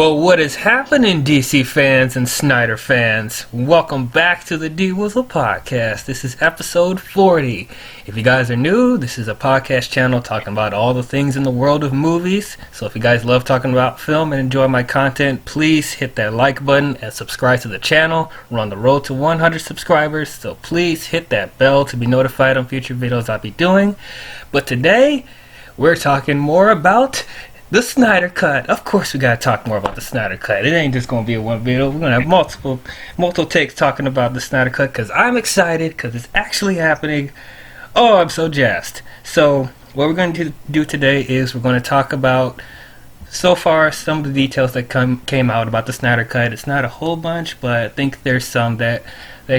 Well, what is happening, DC fans and Snyder fans? Welcome back to the D-WIZZLE podcast. This is episode 40. If you guys are new, this is a podcast channel talking about all the things in the world of movies. So if you guys love talking about film and enjoy my content, please hit that like button and subscribe to the channel. We're on the road to 100 subscribers, so please hit that bell to be notified on future videos I'll be doing. But today, we're talking more about the Snyder Cut. Of course we gotta talk more about the Snyder Cut. It ain't just gonna be a one video. We're gonna have multiple takes talking about the Snyder Cut because I'm excited because it's actually happening. Oh, I'm so jazzed. So what we're going to do today is we're going to talk about so far some of the details that came out about the Snyder Cut. It's not a whole bunch, but I think there's some that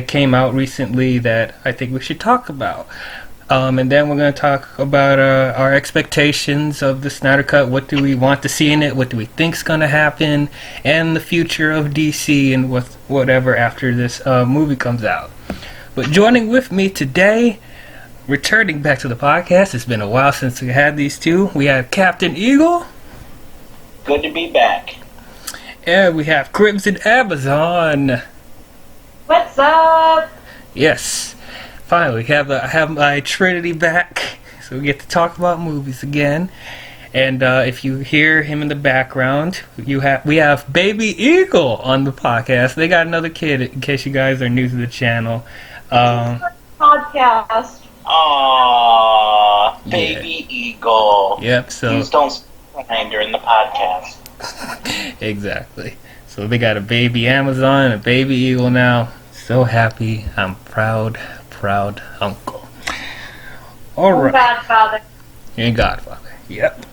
came out recently that I think we should talk about. And then we're going to talk about our expectations of the Snyder Cut. What do we want to see in it? What do we think is going to happen? And the future of DC and whatever after this movie comes out. But joining with me today, returning back to the podcast, it's been a while since we had these two. We have Captain Eagle. Good to be back. And we have Crimson Amazon. What's up? Yes. Finally, I have my Trinity back, so we get to talk about movies again. And if you hear him in the background, we have Baby Eagle on the podcast. They got another kid, in case you guys are new to the channel. Podcast. Aww, Baby Eagle. Yep. So please don't speak during the podcast. Exactly. So they got a baby Amazon and a baby Eagle now. So happy. I'm proud uncle. Alright. Godfather. And Godfather. Yep.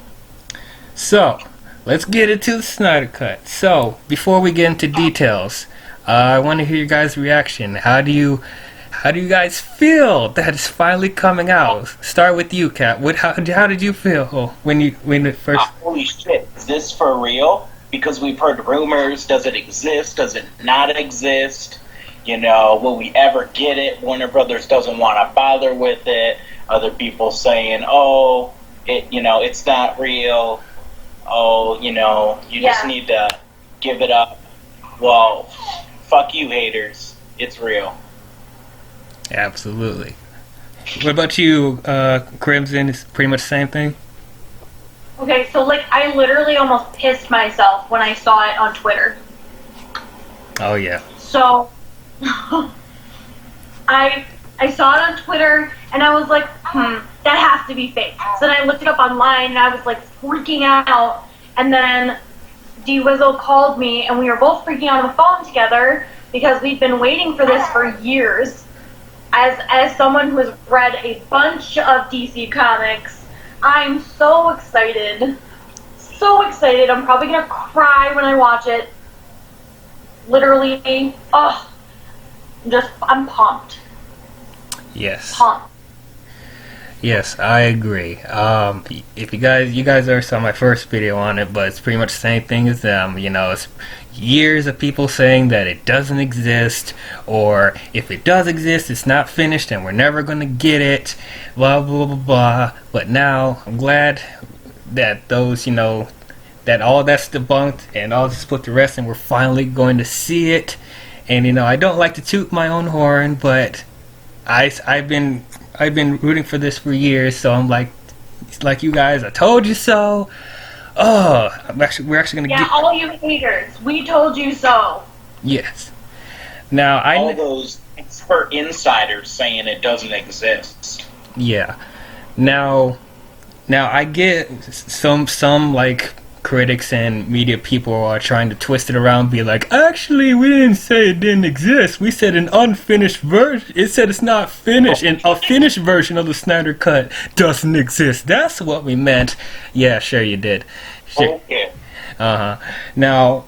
So, let's get into the Snyder Cut. So, before we get into details, I want to hear your guys' reaction. How do you guys feel that it's finally coming out? Start with you, Kat. How did you feel when it first? Holy shit! Is this for real? Because we've heard rumors. Does it exist? Does it not exist? You know, will we ever get it? Warner Brothers doesn't want to bother with it. Other people saying, "Oh, it's not real. Oh, you just need to give it up." Well, fuck you, haters. It's real. Absolutely. What about you, Crimson? It's pretty much the same thing? Okay, so I literally almost pissed myself when I saw it on Twitter. Oh yeah. So I saw it on Twitter and I was like, that has to be fake. So then I looked it up online and I was freaking out. And then D-WIZZLE called me and we were both freaking out on the phone together because we'd been waiting for this for years. As someone who has read a bunch of DC comics, I'm so excited. So excited. I'm probably going to cry when I watch it. Literally, I'm pumped. Yes. Pumped. Yes, I agree. If you guys saw my first video on it, but it's pretty much the same thing as them. It's years of people saying that it doesn't exist, or if it does exist, it's not finished and we're never going to get it, blah, blah, blah, blah. But now, I'm glad that that all that's debunked and all just put to rest and we're finally going to see it. And, I don't like to toot my own horn, but I've been rooting for this for years, so I'm like you guys, I told you so. Oh, we're actually gonna get all you haters, we told you so. Yes. Now all those expert insiders saying it doesn't exist. Yeah. Now I get some critics and media people are trying to twist it around, be like, actually, we didn't say it didn't exist. We said an unfinished version. It said it's not finished, and a finished version of the Snyder Cut doesn't exist. That's what we meant. Yeah, sure you did. Sure. Okay. Now,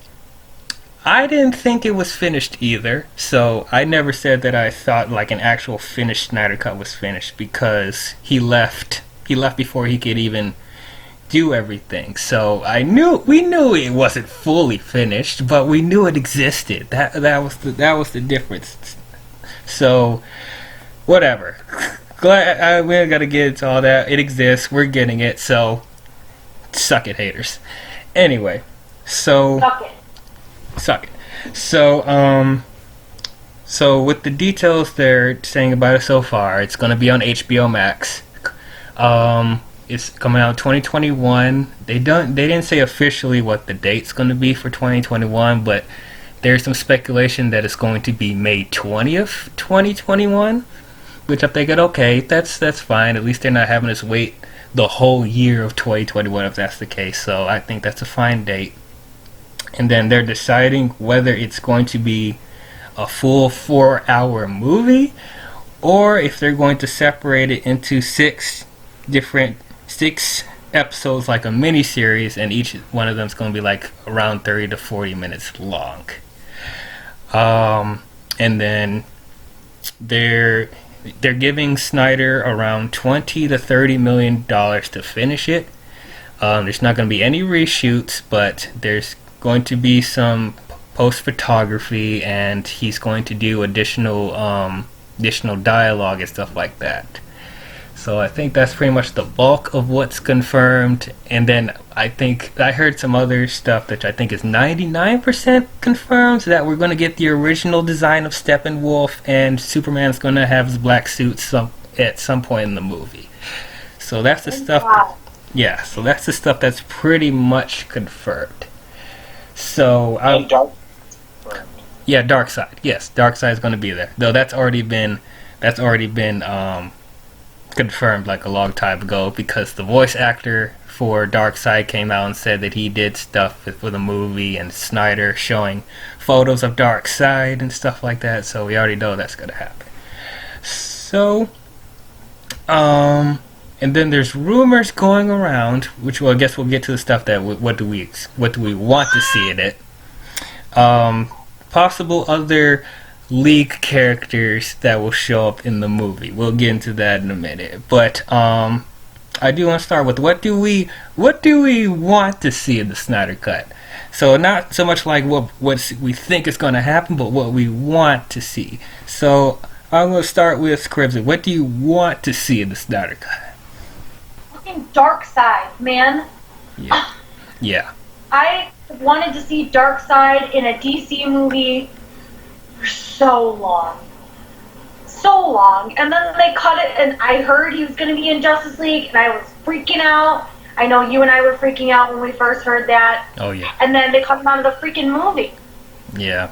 I didn't think it was finished either, so I never said that I thought an actual finished Snyder Cut was finished because he left before he could even do everything. So we knew it wasn't fully finished, but we knew it existed. That was the difference. So whatever. Glad we ain't gotta get into all that. It exists. We're getting it. So suck it, haters. Anyway, So Suck it. suck it. So with the details they're saying about it so far, it's going to be on HBO Max. It's coming out 2021. They didn't say officially what the date's going to be for 2021, but there's some speculation that it's going to be May 20th, 2021, which I think okay, that's fine. At least they're not having us wait the whole year of 2021 if that's the case. So I think that's a fine date. And then they're deciding whether it's going to be a full 4-hour movie or if they're going to separate it into 6 episodes, like a mini series, and each one of them is going to be like around 30 to 40 minutes long. And then they're giving Snyder around $20 to $30 million to finish it. There's not going to be any reshoots, but there's going to be some post photography, and he's going to do additional dialogue and stuff like that. So I think that's pretty much the bulk of what's confirmed. And then I think I heard some other stuff that I think is 99% confirmed, that we're going to get the original design of Steppenwolf, and Superman's going to have his black suit at some point in the movie. So that's the stuff. Wow. Yeah, so that's the stuff that's pretty much confirmed. So And Dark. yeah, Darkseid. Yes, Darkseid is going to be there. Though that's already been confirmed like a long time ago, because the voice actor for Darkseid came out and said that he did stuff for the movie, and Snyder showing photos of Darkseid and stuff like that. So we already know that's going to happen. So, and then there's rumors going around, which, well, I guess we'll get to the stuff that what do we want to see in it. Possible other League characters that will show up in the movie. We'll get into that in a minute. But I do want to start with what do we want to see in the Snyder Cut? So not so much like what we think is going to happen, but what we want to see. So I'm going to start with Crimson. What do you want to see in the Snyder Cut? Fucking Darkseid, man. Yeah. Yeah. I wanted to see Darkseid in a DC movie for so long. And then they cut it, and I heard he was going to be in Justice League, and I was freaking out. I know you and I were freaking out when we first heard that. Oh, yeah. And then they cut him out of the freaking movie. Yeah.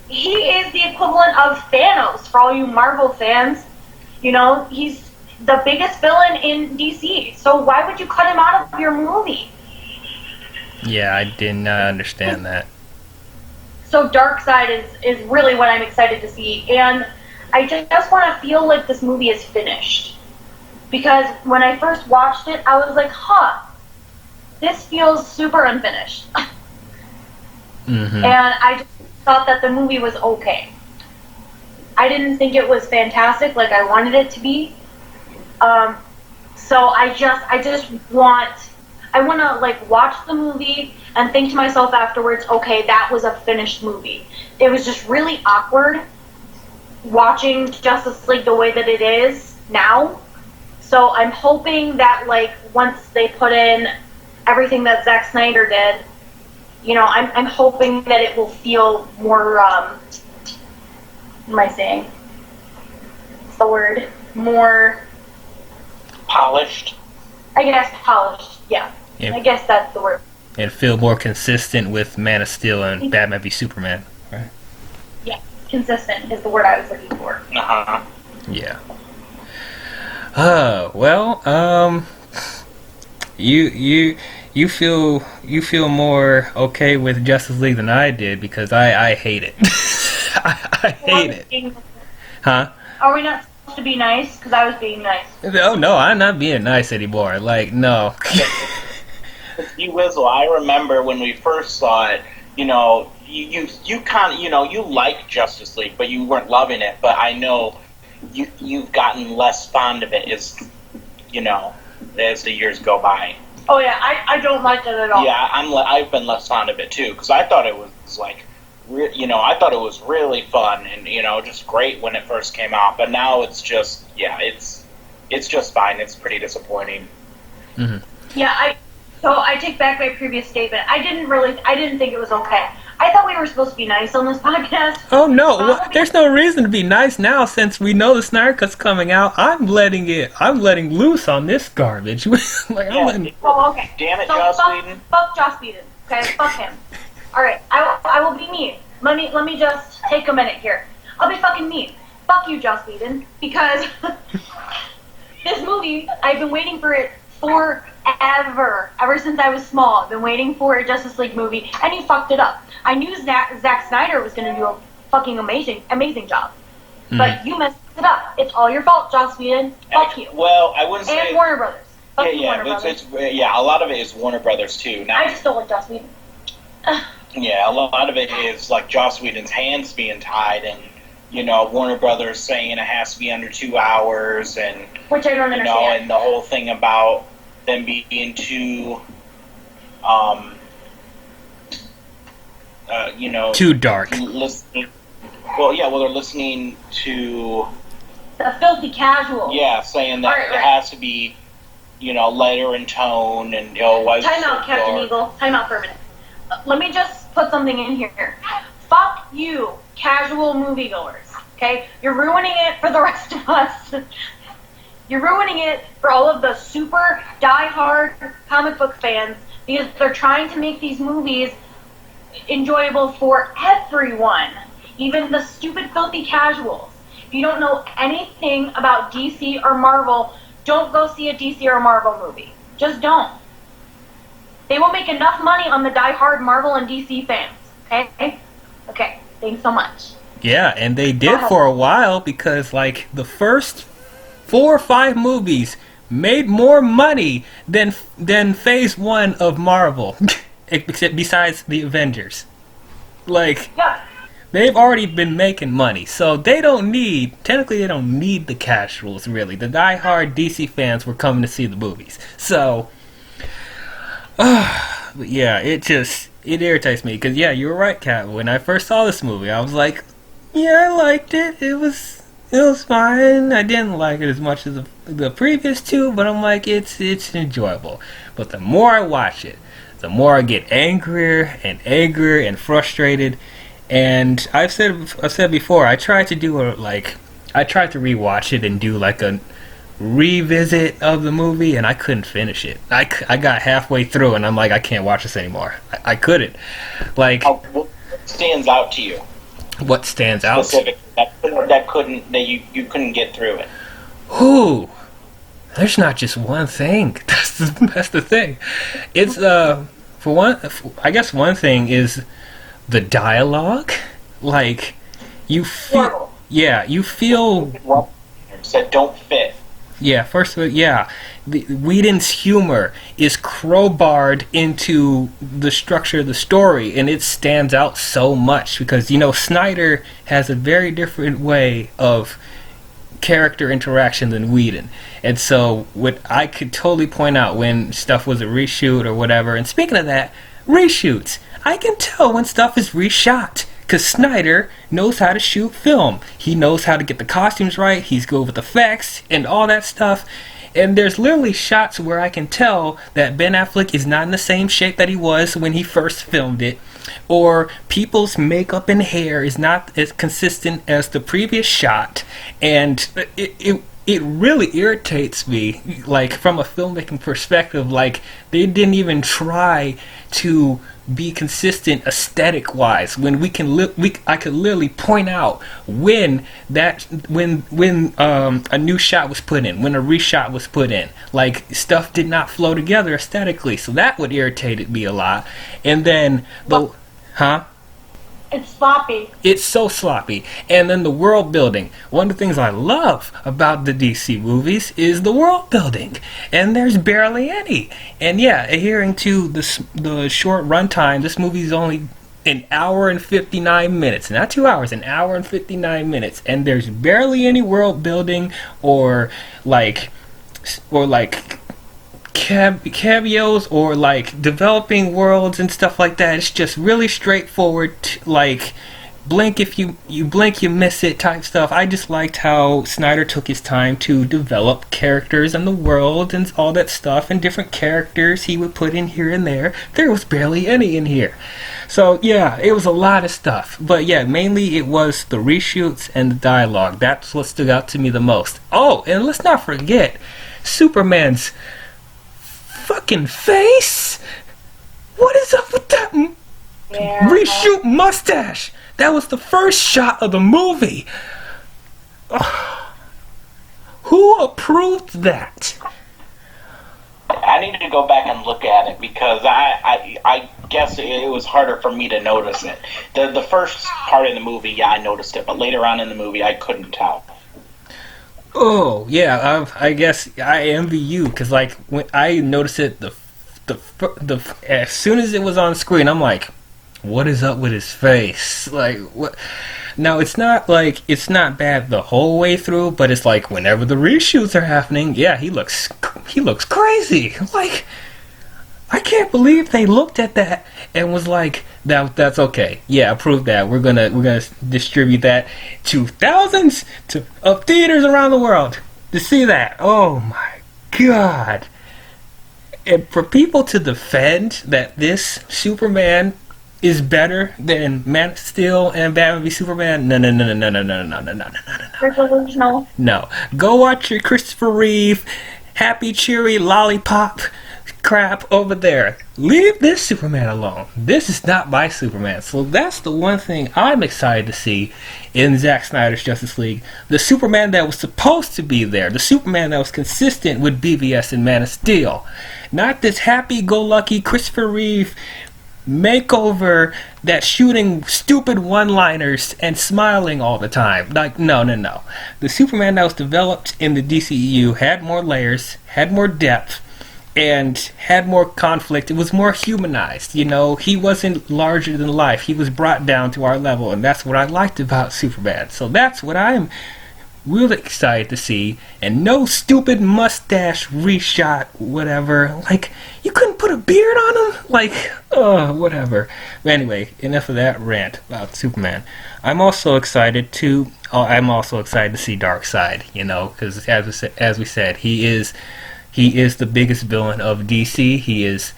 He is the equivalent of Thanos for all you Marvel fans. You know, he's the biggest villain in DC. So why would you cut him out of your movie? Yeah, I did not understand that. So Darkseid is really what I'm excited to see. And I just want to feel like this movie is finished. Because when I first watched it, I was like, this feels super unfinished. Mm-hmm. And I just thought that the movie was okay. I didn't think it was fantastic like I wanted it to be. So I want to like watch the movie and think to myself afterwards, okay, that was a finished movie. It was just really awkward watching Justice League the way that it is now. So I'm hoping that like once they put in everything that Zack Snyder did, you know, I'm hoping that it will feel more, what am I saying? What's the word? More... Polished? I guess polished, yeah. I guess that's the word. And feel more consistent with Man of Steel and Batman v Superman, right? Yeah, consistent is the word I was looking for. Uh-huh. Yeah. You feel more okay with Justice League than I did, because I hate it. I hate it. Huh? Are we not supposed to be nice? Because I was being nice. Oh no, I'm not being nice anymore. Like, no. D-WIZZLE, I remember when we first saw it, you know, you kind of, you know, you liked Justice League, but you weren't loving it. But I know you've gotten less fond of it as, you know, as the years go by. Oh yeah, I don't like it at all. Yeah, I've been less fond of it too, because I thought it was like, you know, I thought it was really fun and, you know, just great when it first came out. But now it's just, yeah, it's just fine. It's pretty disappointing. Mm-hmm. Yeah, So I take back my previous statement. I didn't think it was okay. I thought we were supposed to be nice on this podcast. Oh no, there's no reason to be nice now since we know the Snyder Cut's coming out. I'm letting loose on this garbage. Oh, okay. Damn it, so Joss Whedon. Fuck Joss Whedon. Okay, fuck him. Alright, I will be mean. Let me just take a minute here. I'll be fucking mean. Fuck you, Joss Whedon, because this movie, I've been waiting for it forever. Ever since I was small, I've been waiting for a Justice League movie, and he fucked it up. I knew Zack Snyder was going to do a fucking amazing job. But you messed it up. It's all your fault, Joss Whedon. Fuck you. Well, I wouldn't say... And Warner Brothers. Fuck you, Warner Brothers. Brothers. A lot of it is Warner Brothers, too. I just don't like Joss Whedon. Yeah, a lot of it is, like, Joss Whedon's hands being tied and, Warner Brothers saying it has to be under 2 hours and... Which I don't understand. And the whole thing about them being too... too dark. Listening. They're listening to the filthy casual. Yeah, saying that it has to be, lighter in tone and why. Time out, Captain Eagle. Time out for a minute. Let me just put something in here. Fuck you, casual moviegoers. Okay, you're ruining it for the rest of us. You're ruining it for all of the super die-hard comic book fans because they're trying to make these movies enjoyable for everyone, even the stupid filthy casuals. If you don't know anything about DC or Marvel, don't go see a DC or Marvel movie. Just don't. They will make enough money on the die-hard Marvel and DC fans. Okay, thanks so much. Yeah, and they did for a while because the first 4 or 5 movies made more money than phase 1 of Marvel. Except besides the Avengers. They've already been making money, so they don't need the casuals, really. The die-hard DC fans were coming to see the movies. So, but yeah, it irritates me, because yeah, you were right, Kat. When I first saw this movie, I was like, yeah, I liked it. It was fine. I didn't like it as much as the previous 2, but I'm like, it's enjoyable. But the more I watch it, the more I get angrier and frustrated. And I've said before, I tried to rewatch it and do a revisit of the movie, and I couldn't finish it. I got halfway through, and I'm like, I can't watch this anymore. I couldn't. What stands out to you? What stands out? Specific you couldn't get through it. Ooh. There's not just one thing. That's the thing. It's for one. I guess one thing is the dialogue. You feel. Yeah, you feel. Said don't fit. Yeah. First of all, yeah. Whedon's humor is crowbarred into the structure of the story, and it stands out so much because Snyder has a very different way of character interaction than Whedon. And so what I could totally point out when stuff was a reshoot or whatever. And speaking of that, reshoots, I can tell when stuff is reshot because Snyder knows how to shoot film. He knows how to get the costumes right. He's good with effects and all that stuff. And there's literally shots where I can tell that Ben Affleck is not in the same shape that he was when he first filmed it, or people's makeup and hair is not as consistent as the previous shot, and it really irritates me, from a filmmaking perspective. They didn't even try to be consistent aesthetic wise when I could literally point out when a new shot was put in, when a reshot was put in. Stuff did not flow together aesthetically, so that would irritate me a lot. And then it's sloppy. It's so sloppy. And then the world building. One of the things I love about the DC movies is the world building. And there's barely any. And yeah, adhering to the short runtime, this movie is only an hour and 59 minutes. Not 2 hours, an hour and 59 minutes. And there's barely any world building or cameos or developing worlds and stuff like that. It's just really straightforward, blink if you blink, you miss it type stuff. I just liked how Snyder took his time to develop characters and the world and all that stuff, and different characters he would put in here and there. There was barely any in here. So yeah, it was a lot of stuff. But yeah, mainly it was the reshoots and the dialogue. That's what stood out to me the most. Oh, and let's not forget Superman's fucking face. What is up with that reshoot mustache? That was the first shot of the movie. Who approved that? I need to go back and look at it because I guess it was harder for me to notice it. The first part of the movie, yeah, I noticed it, but later on in the movie, I couldn't tell. Oh yeah, I guess I envy you because like when I noticed it the as soon as it was on screen, I'm like, what is up with his face? Like what? Now it's not bad the whole way through, but it's like whenever the reshoots are happening, yeah, he looks crazy. Like I can't believe they looked at that and was like, that's okay. Yeah, approve that. We're gonna distribute that to thousands of theaters around the world to see that. Oh my god. And for people to defend that this Superman is better than Man of Steel and Batman v Superman, no. There's original. No. Go watch your Christopher Reeve happy cheery lollipop crap over there. Leave this Superman alone. This is not my Superman. So that's the one thing I'm excited to see in Zack Snyder's Justice League. The Superman that was supposed to be there. The Superman that was consistent with BVS and Man of Steel. Not this happy-go-lucky Christopher Reeve makeover that's shooting stupid one-liners and smiling all the time. Like, no. The Superman that was developed in the DCEU had more layers, had more depth, and had more conflict. It was more humanized, you know. He wasn't larger than life. He was brought down to our level, and that's what I liked about Superman. So that's what I'm really excited to see. And no stupid mustache reshot, whatever. Like, you couldn't put a beard on him? Like, whatever. But anyway, enough of that rant about Superman. I'm also excited to see Darkseid, you know, because as we said, he is the biggest villain of DC. He is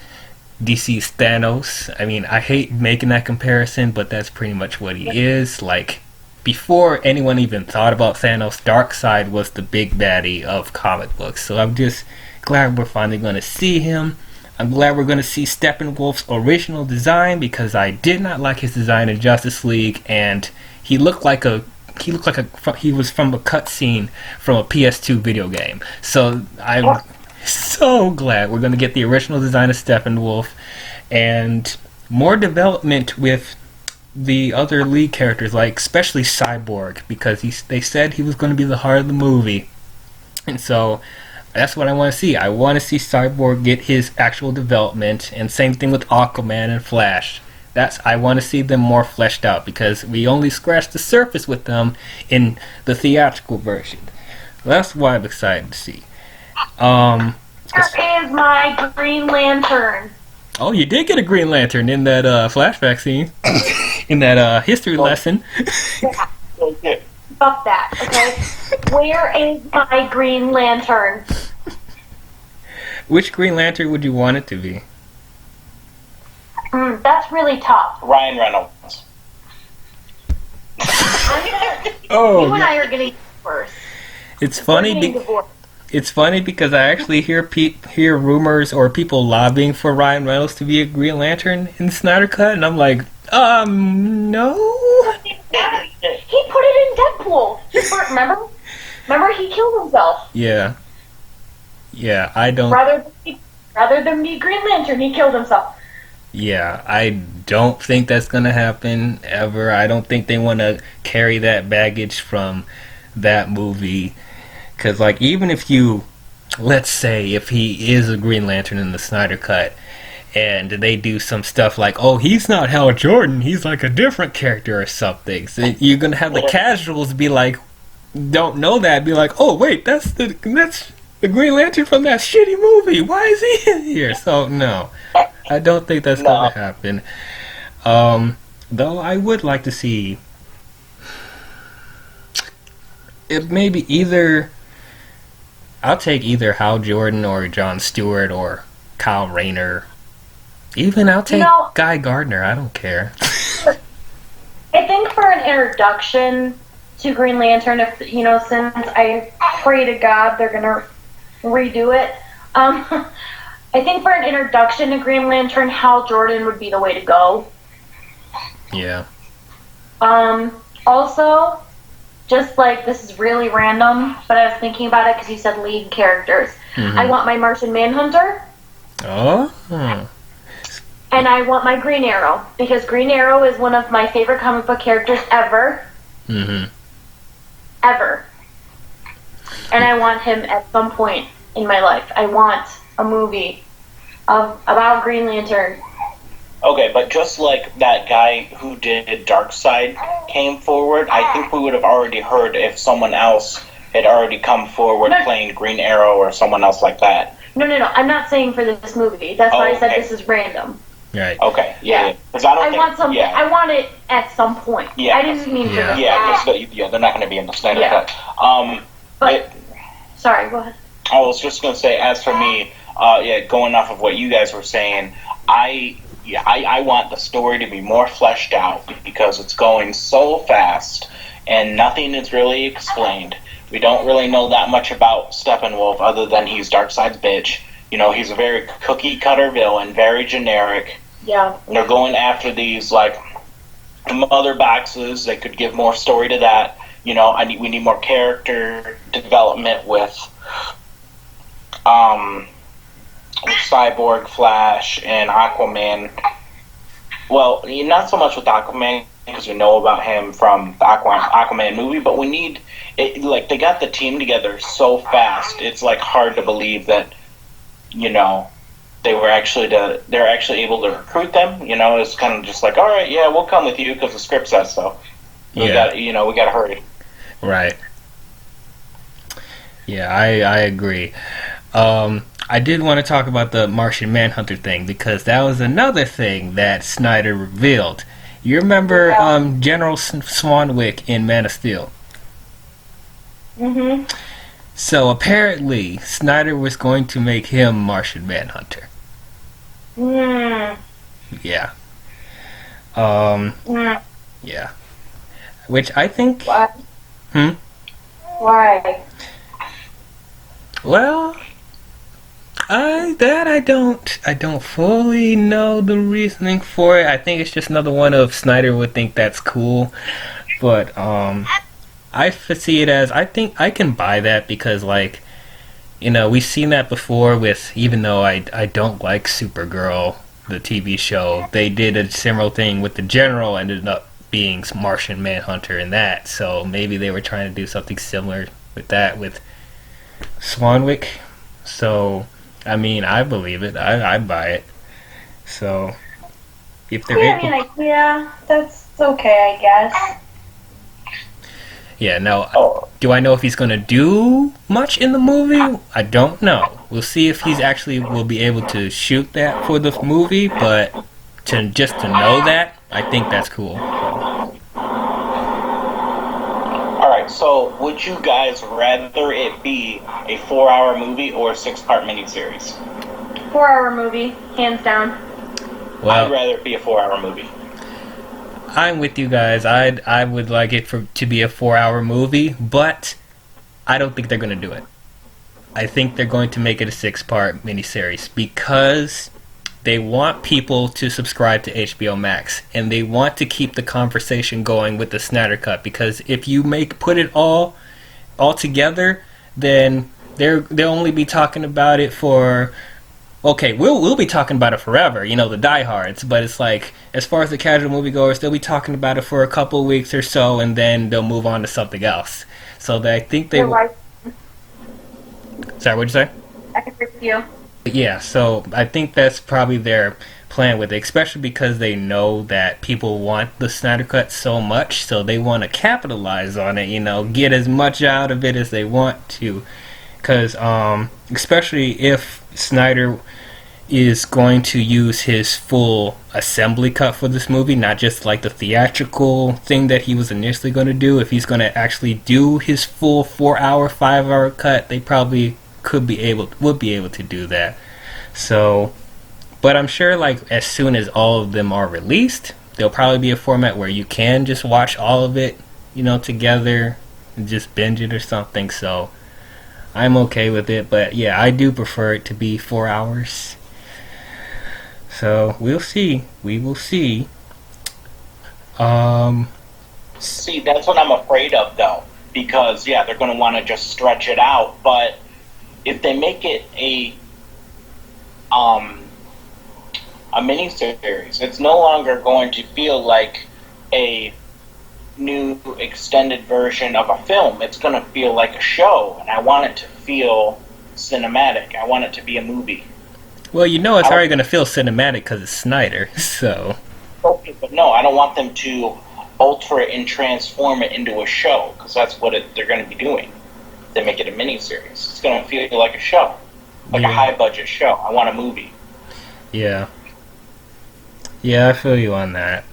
DC's Thanos. I mean, I hate making that comparison, but that's pretty much what he is. Like, before anyone even thought about Thanos, Darkseid was the big baddie of comic books. So I'm just glad we're finally going to see him. I'm glad we're going to see Steppenwolf's original design, because I did not like his design in Justice League, and he was from a cutscene from a PS2 video game. So I'm so glad we're going to get the original design of Steppenwolf and more development with the other lead characters, like especially Cyborg, because they said he was going to be the heart of the movie, and so that's what I want to see. I want to see Cyborg get his actual development, and same thing with Aquaman and Flash. I want to see them more fleshed out, because we only scratched the surface with them in the theatrical version. That's what I'm excited to see. Where is my Green Lantern? Oh, you did get a Green Lantern in that flashback scene. In that history lesson. Fuck that, okay? Where is my Green Lantern? Which Green Lantern would you want it to be? That's really tough. Ryan Reynolds. Oh, you and I are getting divorced. It's funny. It's funny because I actually hear rumors or people lobbying for Ryan Reynolds to be a Green Lantern in the Snyder Cut, and I'm like, no. He put it in Deadpool. Remember he killed himself. Yeah, I don't. Rather than be Green Lantern, he killed himself. Yeah, I don't think that's gonna happen ever. I don't think they want to carry that baggage from that movie. Because, like, even if let's say if he is a Green Lantern in the Snyder Cut, and they do some stuff like, oh, he's not Hal Jordan, he's like a different character or something, so you're going to have the casuals be like, don't know that, be like, oh, wait, that's the Green Lantern from that shitty movie, why is he in here? So, no, I don't think that's going to happen. Though I would like to see it may be either. I'll take either Hal Jordan or Jon Stewart or Kyle Rayner. Even I'll take Guy Gardner. I don't care. I think for an introduction to Green Lantern, if since I pray to God they're gonna redo it, I think for an introduction to Green Lantern, Hal Jordan would be the way to go. Yeah. Also, just like, this is really random, but I was thinking about it because you said lead characters. Mm-hmm. I want my Martian Manhunter. Oh. And I want my Green Arrow, because Green Arrow is one of my favorite comic book characters ever. Mm-hmm. Ever. And I want him at some point in my life. I want a movie about Green Lantern. Okay, but just like that guy who did Darkseid came forward, I think we would have already heard if someone else had already come forward playing Green Arrow or someone else like that. No. I'm not saying for this movie. That's why I said this is random. Right. Okay. Yeah. I want something. Yeah. I want it at some point. Yeah. I didn't mean for this. Yeah, they're not going to be in the Snyder Cut. Sorry, go ahead. I was just going to say, as for me, going off of what you guys were saying, I want the story to be more fleshed out because it's going so fast and nothing is really explained. We don't really know that much about Steppenwolf other than he's Darkseid's bitch. He's a very cookie-cutter villain, very generic. Yeah. And they're going after these, mother boxes. They could give more story to that. We need more character development with Cyborg, Flash, and Aquaman. Well, not so much with Aquaman, because we know about him from the Aquaman movie, but we need it. They got the team together so fast. It's hard to believe that they're actually able to recruit them. It's kind of just all right, yeah, we'll come with you because the script says so. We got to hurry. Right. Yeah, I agree. I did want to talk about the Martian Manhunter thing because that was another thing that Snyder revealed. You remember General Swanwick in Man of Steel? Mm-hmm. So apparently Snyder was going to make him Martian Manhunter. Mm. Yeah. Yeah. Which I think... Why? Why? Well... I don't fully know the reasoning for it. I think it's just another one of Snyder would think that's cool, but I see it as I think I can buy that because we've seen that before with, even though I don't like Supergirl, the TV show, they did a similar thing with the General, ended up being Martian Manhunter in that, so maybe they were trying to do something similar with that with Swanwick. So I believe it. I buy it. So, if they're that's okay, I guess. Yeah, now, do I know if he's going to do much in the movie? I don't know. We'll see if he's actually will be able to shoot that for the movie, but to know that, I think that's cool. Alright, so would you guys rather it be a 4-hour movie or a 6-part miniseries? 4-hour movie, hands down. Well, I'd rather it be a 4-hour movie. I'm with you guys. I would like it to be a 4-hour movie, but I don't think they're going to do it. I think they're going to make it a 6-part miniseries because they want people to subscribe to HBO Max, and they want to keep the conversation going with the Snyder Cut, because if you put it all together, then they'll only be talking about it for... Okay, we'll be talking about it forever, the diehards, but it's as far as the casual moviegoers, they'll be talking about it for a couple of weeks or so, and then they'll move on to something else. So I think they... Right. Sorry, what'd you say? I agree with you. Yeah, so I think that's probably their plan with it, especially because they know that people want the Snyder Cut so much, so they want to capitalize on it, get as much out of it as they want to. Because, especially if Snyder is going to use his full assembly cut for this movie, not just like the theatrical thing that he was initially going to do. If he's going to actually do his full 4-hour, 5-hour cut, they probably would be able to do that. So, but I'm sure like as soon as all of them are released, there'll probably be a format where you can just watch all of it, together and just binge it or something. So I'm okay with it, but yeah, I do prefer it to be 4 hours. So we'll see. We will see. See, that's what I'm afraid of, though, because yeah, they're going to want to just stretch it out. But if they make it a miniseries, it's no longer going to feel like a new extended version of a film. It's going to feel like a show, and I want it to feel cinematic. I want it to be a movie. Well, it's already going to feel cinematic because it's Snyder, so... Okay, but no, I don't want them to alter it and transform it into a show, because that's what they're going to be doing. They make it a miniseries. It's going to feel like a show. Like a high-budget show. I want a movie. Yeah. Yeah, I feel you on that.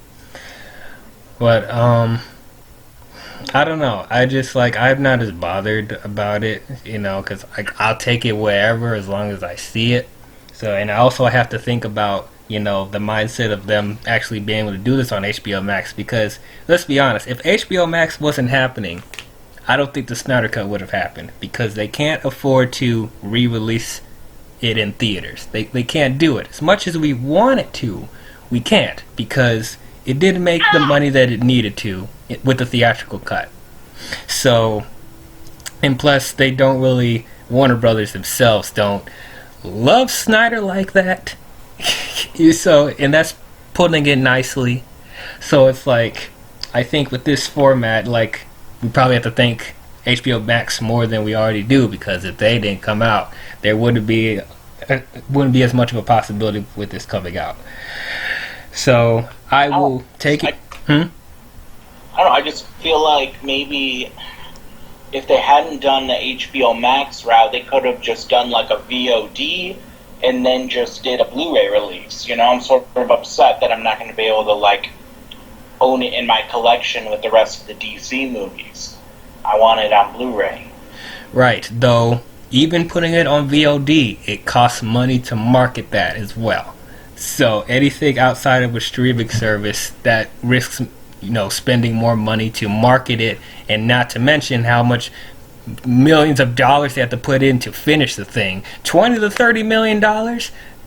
But, I don't know. I just, I'm not as bothered about it, because I'll take it wherever as long as I see it. So, and I also have to think about, the mindset of them actually being able to do this on HBO Max, because, let's be honest, if HBO Max wasn't happening, I don't think the Snyder Cut would have happened, because they can't afford to re-release it in theaters. They can't do it. As much as we want it to, we can't, because it didn't make the money that it needed to with the theatrical cut. So, and plus, they don't really, Warner Brothers themselves don't love Snyder like that. So, and that's putting it nicely. So it's like, I think with this format, we probably have to thank HBO Max more than we already do, because if they didn't come out, there wouldn't be as much of a possibility with this coming out. So I will take it. I don't know, I just feel like maybe if they hadn't done the HBO Max route, they could have just done like a VOD and then just did a Blu-ray release. I'm sort of upset that I'm not going to be able to own it in my collection with the rest of the DC movies. I want it on Blu-ray. Right, though even putting it on VOD, it costs money to market that as well. So anything outside of a streaming service that risks spending more money to market it, and not to mention how much millions of dollars they have to put in to finish the thing. $20 to $30 million.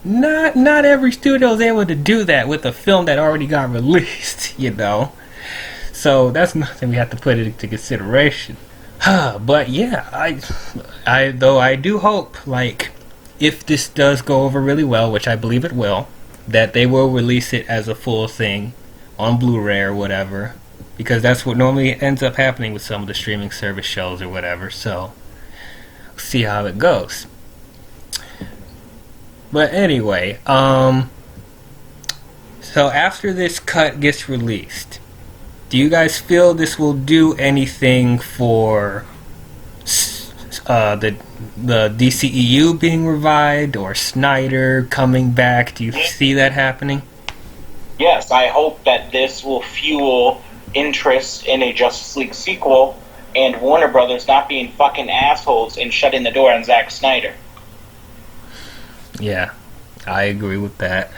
Not every studio is able to do that with a film that already got released, So that's nothing we have to put into consideration. But yeah, I do hope, if this does go over really well, which I believe it will, that they will release it as a full thing on Blu-ray or whatever, because that's what normally ends up happening with some of the streaming service shows or whatever. So we'll see how it goes. But anyway, so after this cut gets released, do you guys feel this will do anything for the DCEU being revived, or Snyder coming back? Do you see that happening? Yes, I hope that this will fuel interest in a Justice League sequel, and Warner Brothers not being fucking assholes and shutting the door on Zack Snyder. Yeah, I agree with that.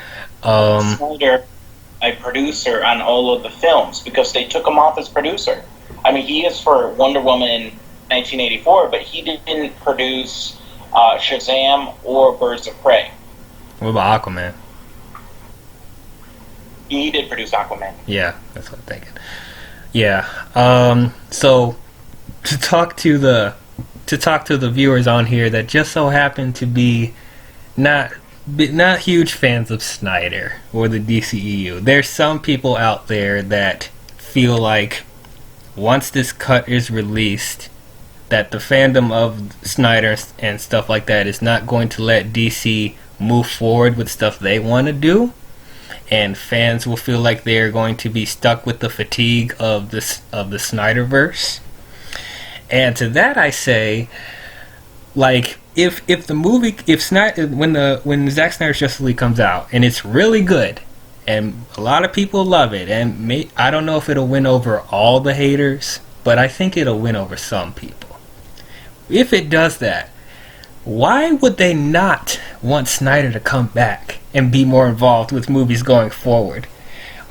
Snyder, a producer on all of the films, because they took him off as producer. I mean, he is for Wonder Woman 1984, but he didn't produce Shazam or Birds of Prey. What about Aquaman? He did produce Aquaman. Yeah, that's what I'm thinking. Yeah. So to talk to the viewers on here that just so happen to be not huge fans of Snyder or the DCEU, there's some people out there that feel like once this cut is released, that the fandom of Snyder and stuff like that is not going to let DC move forward with stuff they want to do, and fans will feel like they're going to be stuck with the fatigue of the Snyderverse. And to that I say, if the movie, if Snyder, when Zack Snyder's Justice League comes out and it's really good and a lot of people love it, and I don't know if it'll win over all the haters, but I think it'll win over some people. If it does that, why would they not want Snyder to come back and be more involved with movies going forward?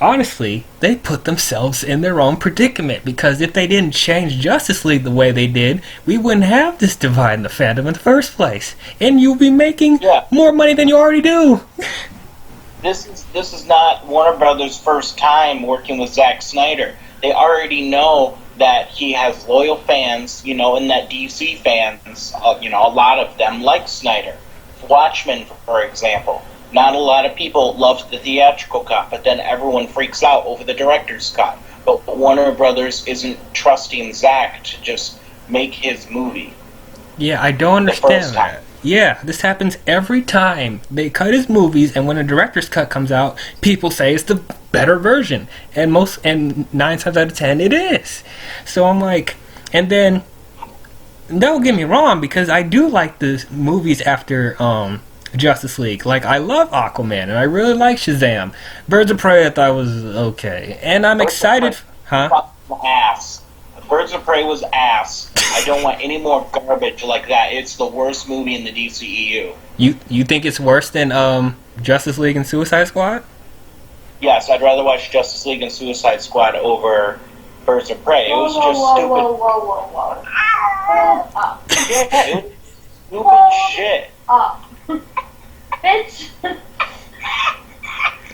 Honestly, they put themselves in their own predicament, because if they didn't change Justice League the way they did, we wouldn't have this divide in the fandom in the first place, and you'll be making more money than you already do. This is not Warner Brothers' first time working with Zack Snyder. They already know that he has loyal fans, you know, and that DC fans, you know, a lot of them like Snyder. Watchmen, for example. Not a lot of people loved the theatrical cut, but then everyone freaks out over the director's cut. But Warner Brothers isn't trusting Zack to just make his movie. Yeah, I don't understand that. Yeah, this happens every time. They cut his movies, and when a director's cut comes out, people say it's the better version. And 9 times out of 10, it is. So I'm like, and then, don't get me wrong, because I do like the movies after Justice League. Like, I love Aquaman, and I really like Shazam. Birds of Prey I thought was okay. And I'm excited. Huh? Ass. Birds of Prey was ass. I don't want any more garbage like that. It's the worst movie in the DCEU. You think it's worse than Justice League and Suicide Squad? Yes, I'd rather watch Justice League and Suicide Squad over Birds of Prey. It was just stupid. Whoa. Yeah, it was stupid shit. Bitch.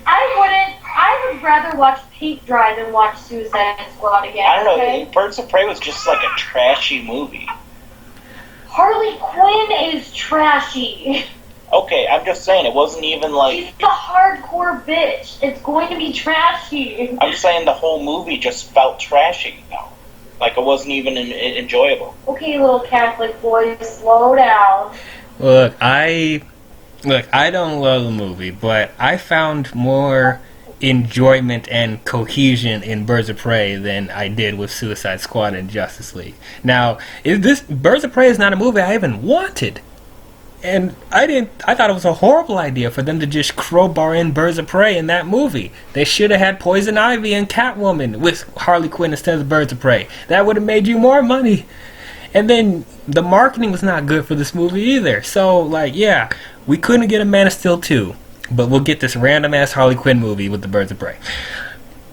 I would rather watch Paint Dry than watch Suicide Squad again. I don't know. Okay? Birds of Prey was just like a trashy movie. Harley Quinn is trashy. Okay, I'm just saying, it wasn't even like... She's a hardcore bitch. It's going to be trashy. I'm saying the whole movie just felt trashy, though. Like, it wasn't even enjoyable. Okay, little Catholic boy, slow down. Look, I don't love the movie, but I found more enjoyment and cohesion in Birds of Prey than I did with Suicide Squad and Justice League. Now, Birds of Prey is not a movie I even wanted. And I thought it was a horrible idea for them to just crowbar in Birds of Prey in that movie. They should have had Poison Ivy and Catwoman with Harley Quinn instead of Birds of Prey. That would have made you more money. And then the marketing was not good for this movie either. So, like, yeah, we couldn't get a Man of Steel 2, but we'll get this random-ass Harley Quinn movie with the Birds of Prey.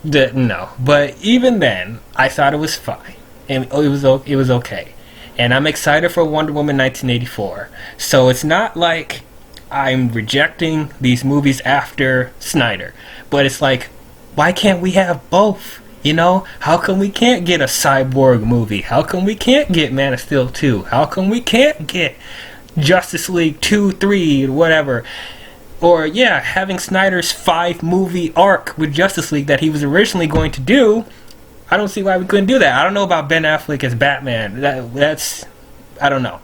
No. But even then, I thought it was fine. And it was okay. And I'm excited for Wonder Woman 1984. So it's not like I'm rejecting these movies after Snyder. But it's like, why can't we have both? You know, how come we can't get a Cyborg movie? How come we can't get Man of Steel 2? How come we can't get Justice League 2, 3, whatever? Or, yeah, having Snyder's 5-movie arc with Justice League that he was originally going to do, I don't see why we couldn't do that. I don't know about Ben Affleck as Batman. That's, I don't know.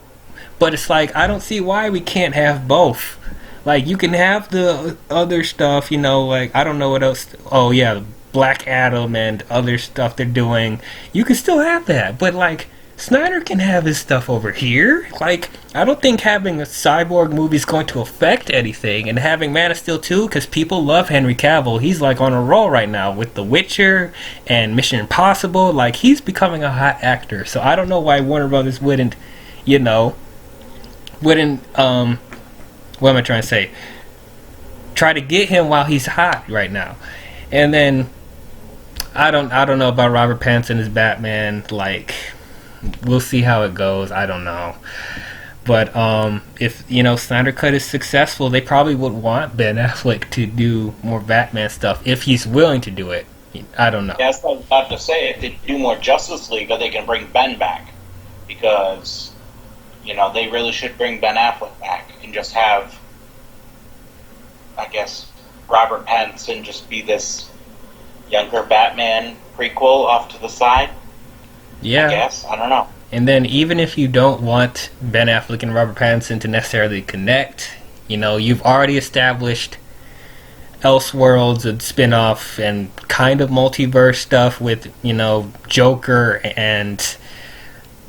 But it's like, I don't see why we can't have both. Like, you can have the other stuff, you know, like, I don't know what else. Oh, yeah, Black Adam and other stuff they're doing. You can still have that. But, like, Snyder can have his stuff over here. Like, I don't think having a Cyborg movie is going to affect anything. And having Man of Steel 2, because people love Henry Cavill. He's, like, on a roll right now with The Witcher and Mission Impossible. Like, he's becoming a hot actor. So I don't know why Warner Brothers wouldn't, what am I trying to say? Try to get him while he's hot right now. And then, I don't know about Robert Pattinson as Batman. Like, we'll see how it goes. I don't know. But if Snyder Cut is successful, they probably would want Ben Affleck to do more Batman stuff if he's willing to do it. I don't know. Yeah, that's what I was about to say. If they do more Justice League, they can bring Ben back, because they really should bring Ben Affleck back and just have, I guess, Robert Pattinson just be this younger Batman prequel off to the side. Yeah. I guess. I don't know. And then even if you don't want Ben Affleck and Robert Pattinson to necessarily connect, you've already established Elseworlds and spin-off and kind of multiverse stuff with, Joker and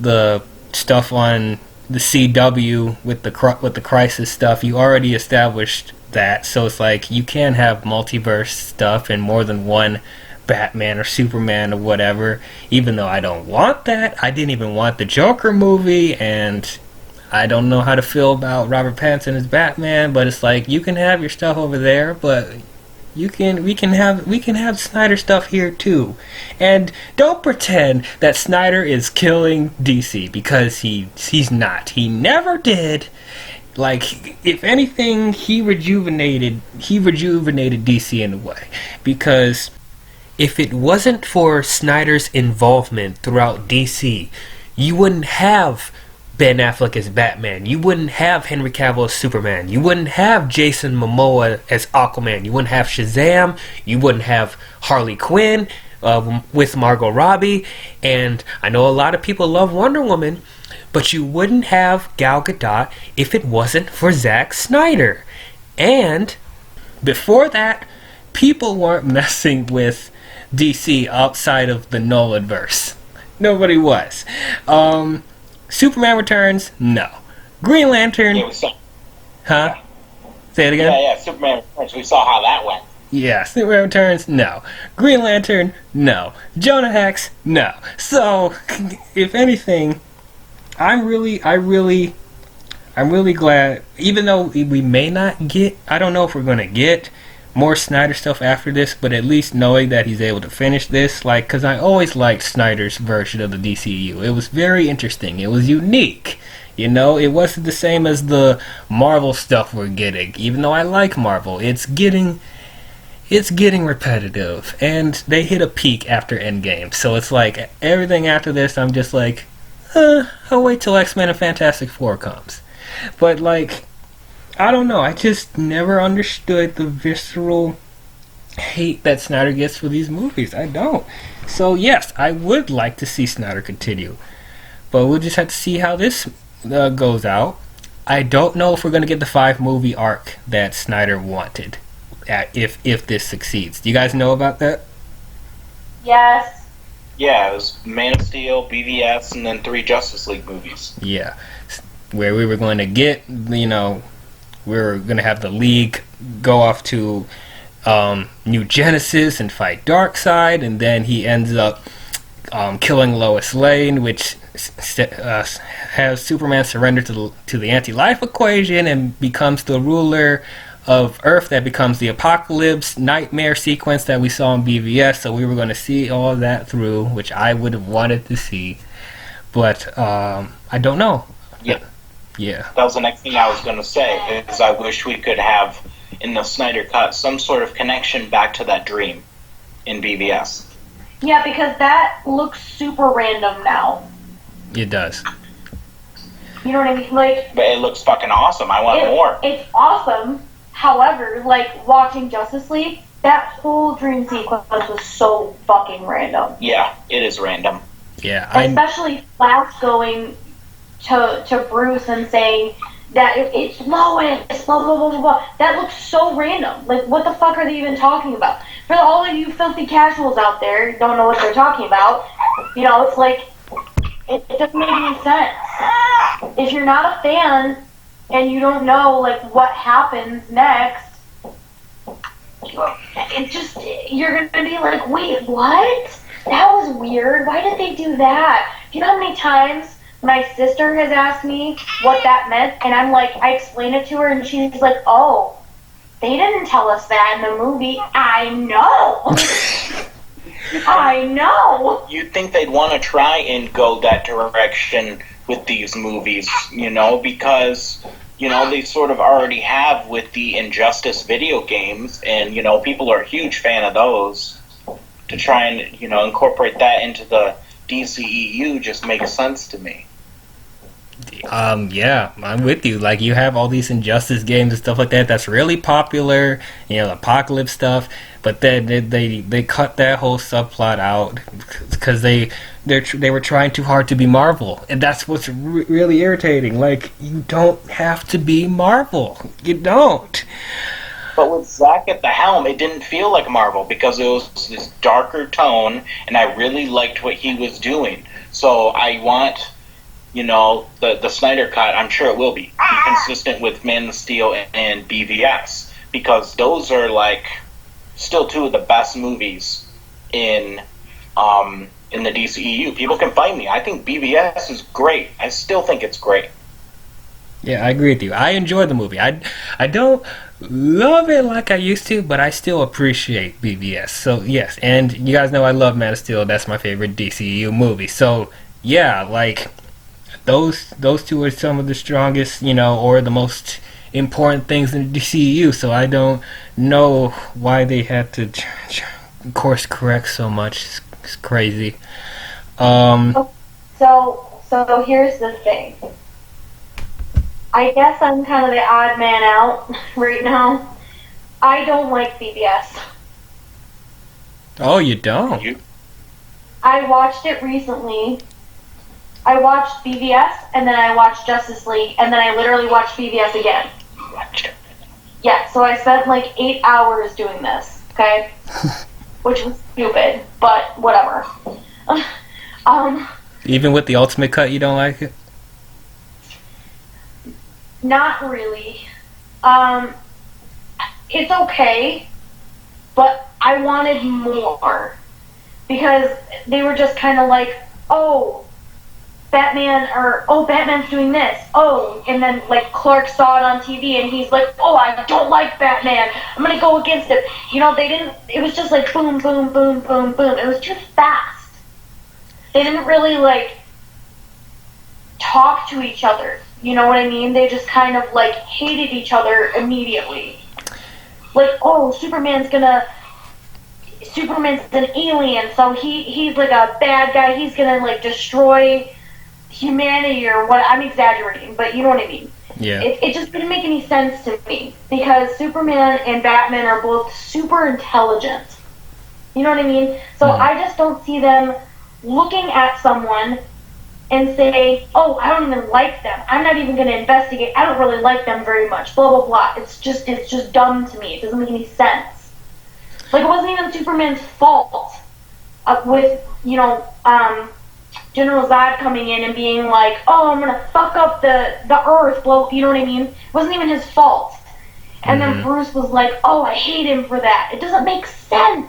the stuff on the CW with the Crisis stuff, you already established that. So it's like you can have multiverse stuff and more than one Batman or Superman or whatever. Even though I don't want that, I didn't even want the Joker movie, and I don't know how to feel about Robert Pattinson as Batman. But it's like you can have your stuff over there, but we can have Snyder stuff here too. And don't pretend that Snyder is killing DC, because he's not. He never did. Like, if anything, he rejuvenated DC in a way, because if it wasn't for Snyder's involvement throughout DC, you wouldn't have Ben Affleck as Batman. You wouldn't have Henry Cavill as Superman. You wouldn't have Jason Momoa as Aquaman. You wouldn't have Shazam. You wouldn't have Harley Quinn with Margot Robbie. And I know a lot of people love Wonder Woman, but you wouldn't have Gal Gadot if it wasn't for Zack Snyder. And before that, people weren't messing with DC outside of the Nolanverse. Nobody was. Superman Returns, no. Green Lantern, Yeah, we saw. huh? Say it again? Yeah, Superman Returns. We saw how that went. Yeah, Superman Returns, no. Green Lantern, no. Jonah Hex, no. So, if anything, I'm really glad, even though we may not get, I don't know if we're going to get more Snyder stuff after this, but at least knowing that he's able to finish this, like, because I always liked Snyder's version of the DCU. It was very interesting. It was unique. You know, it wasn't the same as the Marvel stuff we're getting. Even though I like Marvel, it's getting repetitive, and they hit a peak after Endgame. So it's like everything after this, I'm just like, I'll wait till X-Men and Fantastic Four comes. But like, I don't know. I just never understood the visceral hate that Snyder gets for these movies. I don't. So yes, I would like to see Snyder continue, but we'll just have to see how this goes out. I don't know if we're going to get the 5-movie arc that Snyder wanted, if this succeeds. Do you guys know about that? Yes. Yeah, it was Man of Steel, BVS, and then 3 Justice League movies. Yeah, where we were going to get, we were going to have the League go off to New Genesis and fight Darkseid, and then he ends up killing Lois Lane, which has Superman surrender to the anti-life equation and becomes the ruler of Earth. That becomes the Apocalypse nightmare sequence that we saw in BVS. So we were going to see all of that through, which I would have wanted to see, but I don't know. Yeah. That was the next thing I was going to say, is I wish we could have, in the Snyder Cut, some sort of connection back to that dream in BVS. Yeah, because that looks super random now. It does. You know what I mean? Like, But it looks fucking awesome. I want more. It's awesome. However, like, watching Justice League, that whole dream sequence was so fucking random. Yeah, it is random. Yeah, Especially Flash going to Bruce and saying that it's Lois, blah, blah, blah, blah, blah. That looks so random. Like, what the fuck are they even talking about? For all of you filthy casuals out there who don't know what they're talking about, it's like, it doesn't make any sense. If you're not a fan and you don't know, like, what happens next, it just, you're gonna be like, wait, what? That was weird. Why did they do that? Do you know how many times my sister has asked me what that meant, and I'm like, I explained it to her, and she's like, oh, they didn't tell us that in the movie. I know. I know. You'd think they'd want to try and go that direction with these movies, because, they sort of already have with the Injustice video games, and, people are a huge fan of those. To try and, incorporate that into the DCEU just makes sense to me. Yeah, I'm with you. Like, you have all these Injustice games and stuff like that that's really popular, Apocalypse stuff, but then they cut that whole subplot out because they were trying too hard to be Marvel, and that's what's really irritating. Like, you don't have to be Marvel. You don't. But with Zack at the helm, it didn't feel like Marvel because it was this darker tone, and I really liked what he was doing. So I want the Snyder Cut, I'm sure it will be consistent with Man of Steel and BVS, because those are like still two of the best movies in the DCEU. People can find me. I think BVS is great. I still think it's great. Yeah, I agree with you. I enjoy the movie. I don't love it like I used to, but I still appreciate BVS. So yes, and you guys know I love Man of Steel. That's my favorite DCEU movie. So yeah, like those two are some of the strongest, or the most important things in the DCEU. So I don't know why they had to course correct so much. It's crazy. So here's the thing. I guess I'm kind of the odd man out right now. I don't like BBS. Oh, you don't? I watched it recently. I watched BVS, and then I watched Justice League, and then I literally watched BVS again. Yeah, so I spent like 8 hours doing this, okay? Which was stupid, but whatever. Even with the Ultimate Cut, you don't like it? Not really. It's okay, but I wanted more. Because they were just kind of like, oh, Batman's doing this. Oh, and then like Clark saw it on TV and he's like, oh, I don't like Batman. I'm gonna go against it. It was just like boom, boom, boom, boom, boom. It was too fast. They didn't really like talk to each other. You know what I mean? They just kind of like hated each other immediately. Like, oh, Superman's an alien, so he's like a bad guy. He's gonna like destroy humanity or what. I'm exaggerating, but you know what I mean. Yeah. It just didn't make any sense to me because Superman and Batman are both super intelligent. You know what I mean? So I just don't see them looking at someone and say, oh, I don't even like them. I'm not even going to investigate. I don't really like them very much. Blah, blah, blah. It's just dumb to me. It doesn't make any sense. Like, it wasn't even Superman's fault with, General Zod coming in and being like, oh, I'm going to fuck up the Earth. Well, you know what I mean? It wasn't even his fault. And then Bruce was like, oh, I hate him for that. It doesn't make sense.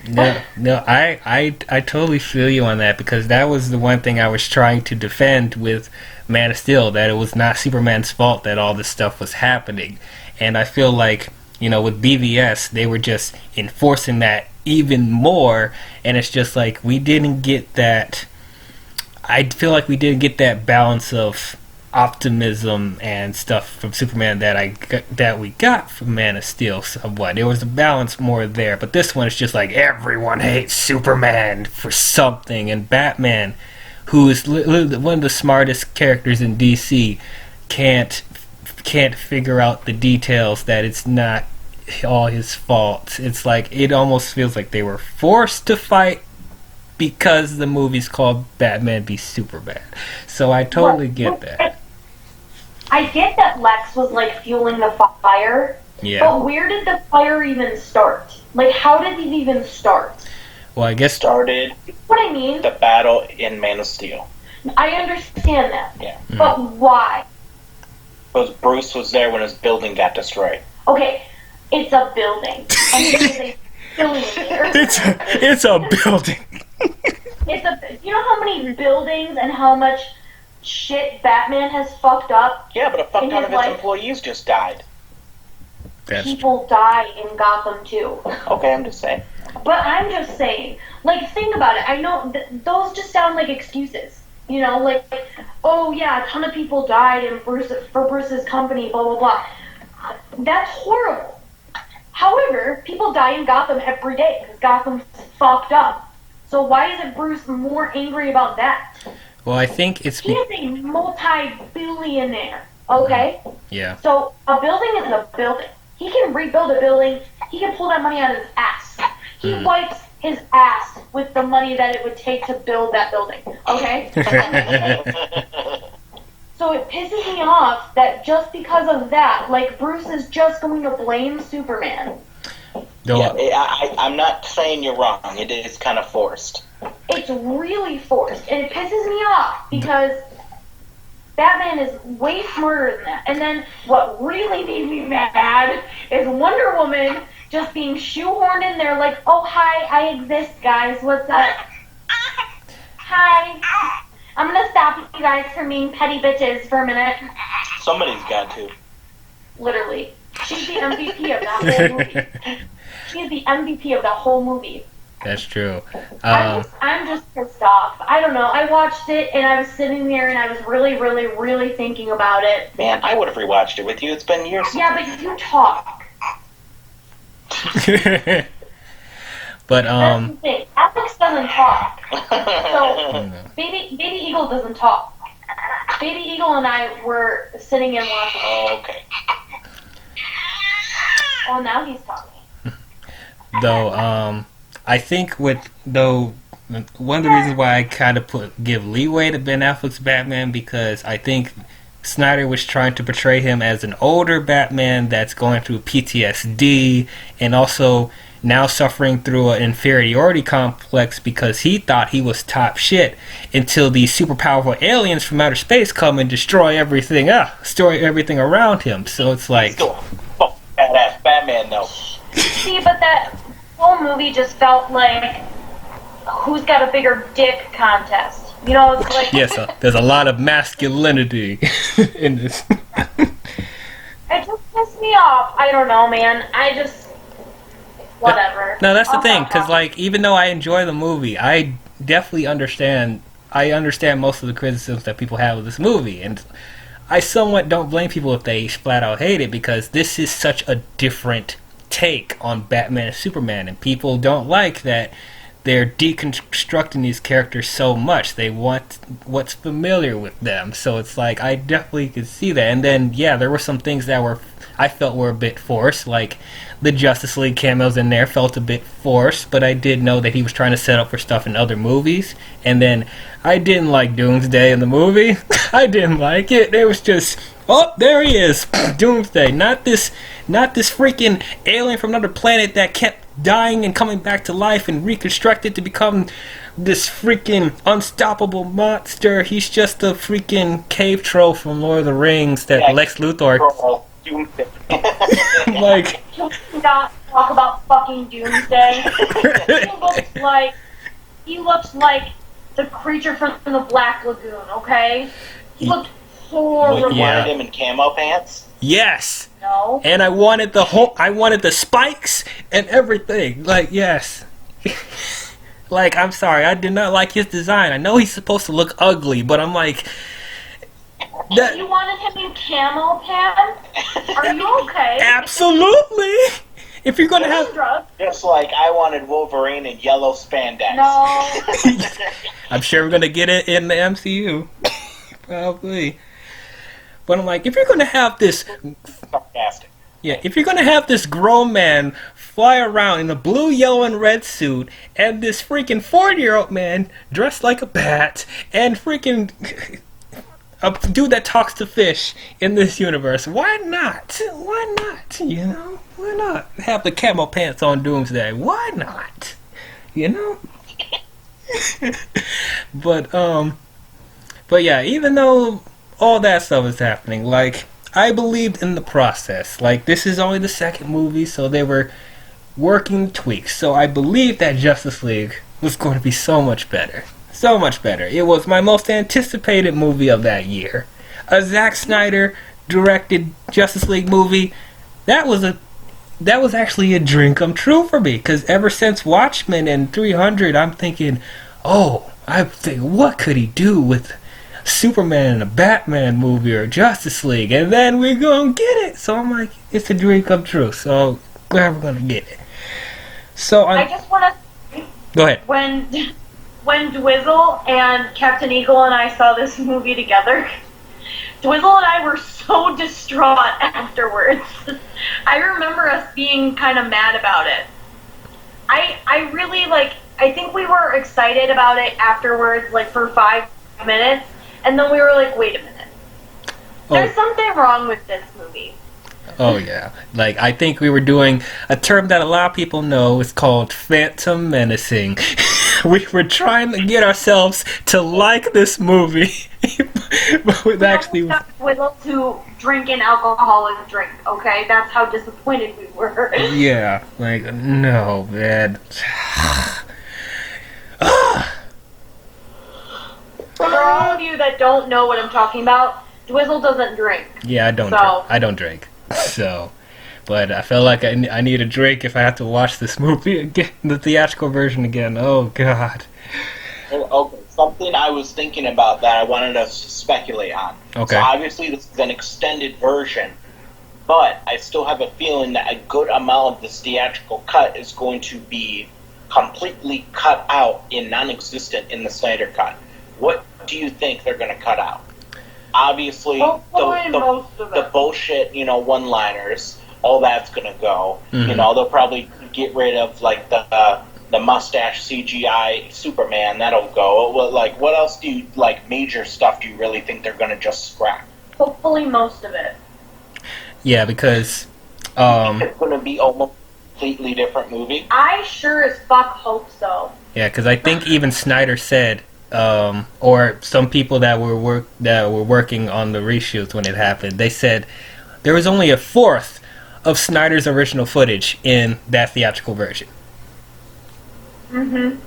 No, I totally feel you on that, because that was the one thing I was trying to defend with Man of Steel, that it was not Superman's fault that all this stuff was happening. And I feel like, with BVS, they were just enforcing that even more, and it's just like we didn't get that. I feel like we didn't get that balance of optimism and stuff from Superman that we got from Man of Steel somewhat. There was a balance more there, but this one is just like everyone hates Superman for something, and Batman, who is one of the smartest characters in DC, can't figure out the details that it's not all his fault. It's like it almost feels like they were forced to fight because the movie's called Batman v Superman. So I totally get that. I get that Lex was like fueling the fire, but where did the fire even start? Like, how did it even start? Well, I guess started. What I mean? The battle in Man of Steel. I understand that. Yeah. But why? Because Bruce was there when his building got destroyed. Okay, it's a building. And it is a billionaire. It's a building. You know how many buildings and how much shit Batman has fucked up? Yeah, but a fuck ton of his employees just died. People die in Gotham too. Okay, I'm just saying. But I'm just saying, like, think about it. I know those just sound like excuses. Like, oh yeah, a ton of people died for Bruce's company, blah blah blah. That's horrible. However, people die in Gotham every day because Gotham's fucked up. So why isn't Bruce more angry about that? Well, I think he is a multi-billionaire, okay? Yeah. So a building is a building. He can rebuild a building. He can pull that money out of his ass. He wipes his ass with the money that it would take to build that building, okay? So it pisses me off that just because of that, like, Bruce is just going to blame Superman. I'm not saying you're wrong. It is kind of forced. It's really forced, and it pisses me off because Batman is way smarter than that. And then what really made me mad is Wonder Woman just being shoehorned in there like, oh, hi, I exist, guys. What's up? Hi. I'm going to stop you guys from being petty bitches for a minute. Somebody's got to. Literally. She's the MVP of that whole movie. She is the MVP of that whole movie. That's true. I'm just pissed off. I don't know. I watched it and I was sitting there and I was really, really, really thinking about it. Man, I would have rewatched it with you. It's been years. Yeah, but you talk. But That's the thing. Alex doesn't talk. So Baby Eagle doesn't talk. Baby Eagle and I were sitting and watching. Oh, okay. Oh, now he's talking. Though, I think one of the reasons why I kind of give leeway to Ben Affleck's Batman, because I think Snyder was trying to portray him as an older Batman that's going through PTSD and also now suffering through an inferiority complex because he thought he was top shit until these super powerful aliens from outer space come and destroy everything around him. So it's like, still badass Batman though. See, but that whole movie just felt like who's got a bigger dick contest. You know, it's like yes, there's a lot of masculinity in this. It just pissed me off. I don't know, man. Whatever. No, that's the thing, because like even though I enjoy the movie, I definitely understand. I understand most of the criticisms that people have of this movie, and I somewhat don't blame people if they flat out hate it, because this is such a different take on Batman and Superman, and people don't like that they're deconstructing these characters so much. They want what's familiar with them. So it's like, I definitely could see that. And then, yeah, there were some things that I felt were a bit forced, like the Justice League cameos in there felt a bit forced, but I did know that he was trying to set up for stuff in other movies. And then I didn't like Doomsday in the movie. I didn't like it. It was just, oh, there he is, Doomsday. Not this freaking alien from another planet that kept dying and coming back to life and reconstructed to become this freaking unstoppable monster. He's just a freaking cave troll from Lord of the Rings that Lex Luthor. Like, can we not talk about fucking Doomsday? he looks like the creature from the Black Lagoon. Okay, he looked horrible. You wanted him in camo pants? Yes. No. And I wanted the spikes and everything. Like, yes. Like, I'm sorry, I did not like his design. I know he's supposed to look ugly, but I'm like, you wanted him in camo pants? Are you okay? Absolutely. If you're gonna have drugs. Just like I wanted Wolverine in yellow spandex. No. I'm sure we're gonna get it in the MCU. Probably. But I'm like, if you're gonna have this Sarcastic. Yeah, if you're gonna have this grown man fly around in a blue, yellow, and red suit, and this freaking 40-year-old man dressed like a bat, and freaking a dude that talks to fish in this universe, why not? Why not? You know? Why not have the camo pants on Doomsday? Why not? You know? But yeah, even though all that stuff is happening, like, I believed in the process. Like, this is only the second movie, so they were working tweaks. So I believed that Justice League was going to be so much better. So much better. It was my most anticipated movie of that year. A Zack Snyder directed Justice League movie. That was actually a dream come true for me. Because ever since Watchmen and 300, I'm thinking, what could he do with Superman in a Batman movie or Justice League, and then we're gonna get it. So I'm like, it's a dream come true. So glad we're gonna get it. So I just want to go ahead. When D-WIZZLE and Captain Eagle and I saw this movie together, D-WIZZLE and I were so distraught afterwards. I remember us being kind of mad about it. I really I think we were excited about it afterwards, like for 5 minutes. And then we were like, wait a minute. There's something wrong with this movie. Oh, yeah. Like, I think we were doing a term that a lot of people know. It's called phantom menacing. We were trying to get ourselves to like this movie. but with actually, Whizzle to drink an alcoholic drink. Okay, that's how disappointed we were. yeah, like no, man. For all of you that don't know what I'm talking about, D-WIZZLE doesn't drink. Yeah, I don't. So. I don't drink. So, but I feel like I need a drink if I have to watch this movie again, the theatrical version again. Oh God. Okay, something I was thinking about that I wanted us to speculate on. Okay. So obviously this is an extended version, but I still have a feeling that a good amount of this theatrical cut is going to be completely cut out and non-existent in the Snyder Cut. What do you think they're going to cut out? Obviously, the bullshit, one-liners, all that's going to go. Mm-hmm. They'll probably get rid of, like, the mustache CGI Superman. That'll go. Like, what else major stuff do you really think they're going to just scrap? Hopefully most of it. Yeah, because it's going to be almost a completely different movie. I sure as fuck hope so. Yeah, because I think even Snyder said, or some people that were working on the reshoots when it happened, they said there was only a fourth of Snyder's original footage in that theatrical version. Mm-hmm.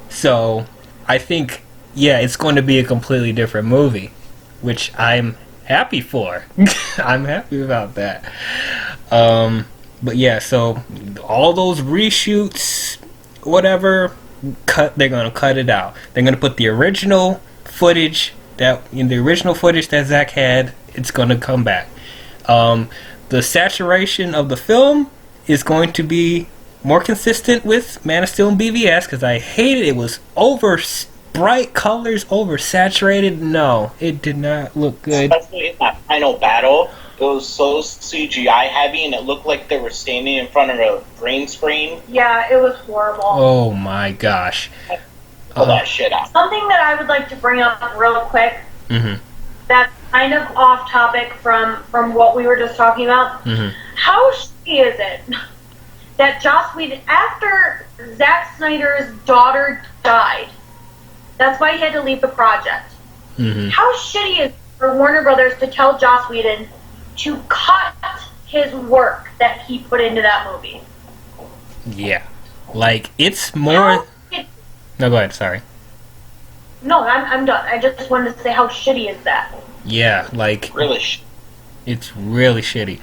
So I think, yeah, it's going to be a completely different movie, which I'm happy for. I'm happy about that. But yeah, so all those reshoots, whatever, they're gonna cut it out. They're gonna put the original footage that Zack had. It's gonna come back. The saturation of the film is going to be more consistent with Man of Steel and BVS, because I hated it. It was bright colors, oversaturated. No, it did not look good. Especially in that final battle, it was so CGI heavy, and it looked like they were standing in front of a green screen. Yeah, it was horrible. Oh my gosh. Pull that shit out. Something that I would like to bring up real quick, Mm-hmm. that's kind of off topic from what we were just talking about. Mm-hmm. How shitty is it that Joss Whedon, after Zack Snyder's daughter died, that's why he had to leave the project. Mm-hmm. How shitty is it for Warner Brothers to tell Joss Whedon to cut his work that he put into that movie? Yeah. Like, it's more... No, go ahead, sorry. No, I'm done. I just wanted to say how shitty is that? Yeah, like... Really It's really shitty.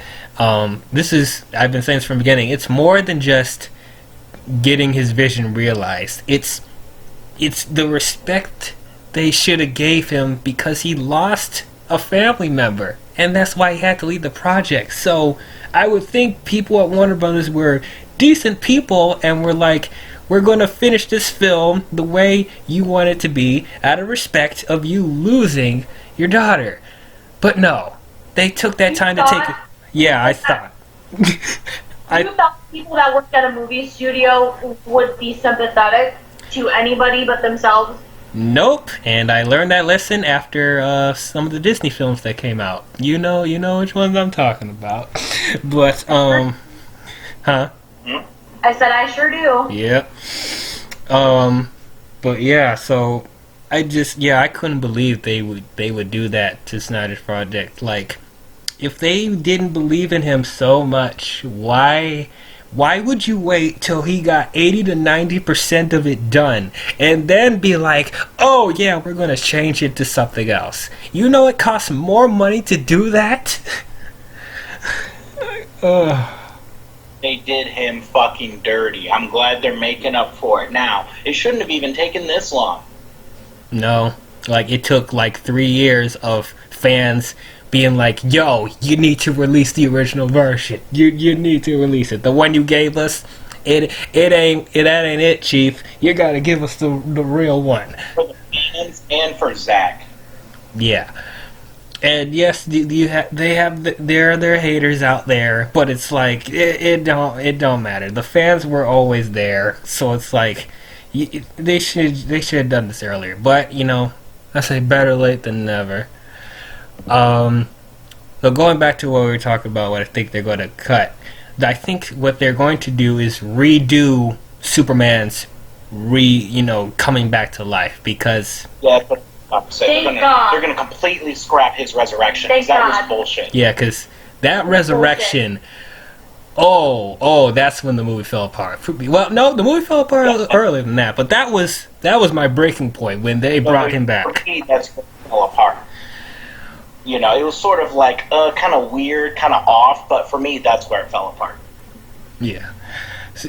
This is... I've been saying this from the beginning. It's more than just getting his vision realized. It's the respect they should have gave him because he lost a family member. And that's why he had to leave the project. So, I would think people at Warner Brothers were decent people and were like, we're going to finish this film the way you want it to be out of respect of you losing your daughter. But no, they took that time to take it. Yeah, I thought. You thought people that worked at a movie studio would be sympathetic to anybody but themselves? Nope, and I learned that lesson after some of the Disney films that came out. You know which ones I'm talking about. But huh? I said I sure do. Yep. But yeah, so I couldn't believe they would do that to Snyder's project. Like, if they didn't believe in him so much, why would you wait till he got 80 to 90% of it done and then be like, oh yeah, we're gonna change it to something else? You know it costs more money to do that? They did him fucking dirty. I'm glad they're making up for it now. It shouldn't have even taken this long. No, like it took like 3 years of fans being like, yo, you need to release the original version. You need to release it. The one you gave us, that ain't it, Chief. You gotta give us the real one. For the fans and for Zack. Yeah. And yes, they have their haters out there, but it's like it don't matter. The fans were always there, so it's like they should have done this earlier. But I say better late than never. So going back to what we were talking about, what I think they're going to cut. I think what they're going to do is redo Superman's coming back to life, because Thank God. They're gonna completely scrap his resurrection. Thank That God. was bullshit. Yeah, because that resurrection. That's when the movie fell apart. Well, no, the movie fell apart earlier than that, but that was my breaking point when they brought him back. For me, that's when it fell apart. You know, it was sort of like kind of weird, kind of off, but for me, that's where it fell apart. Yeah.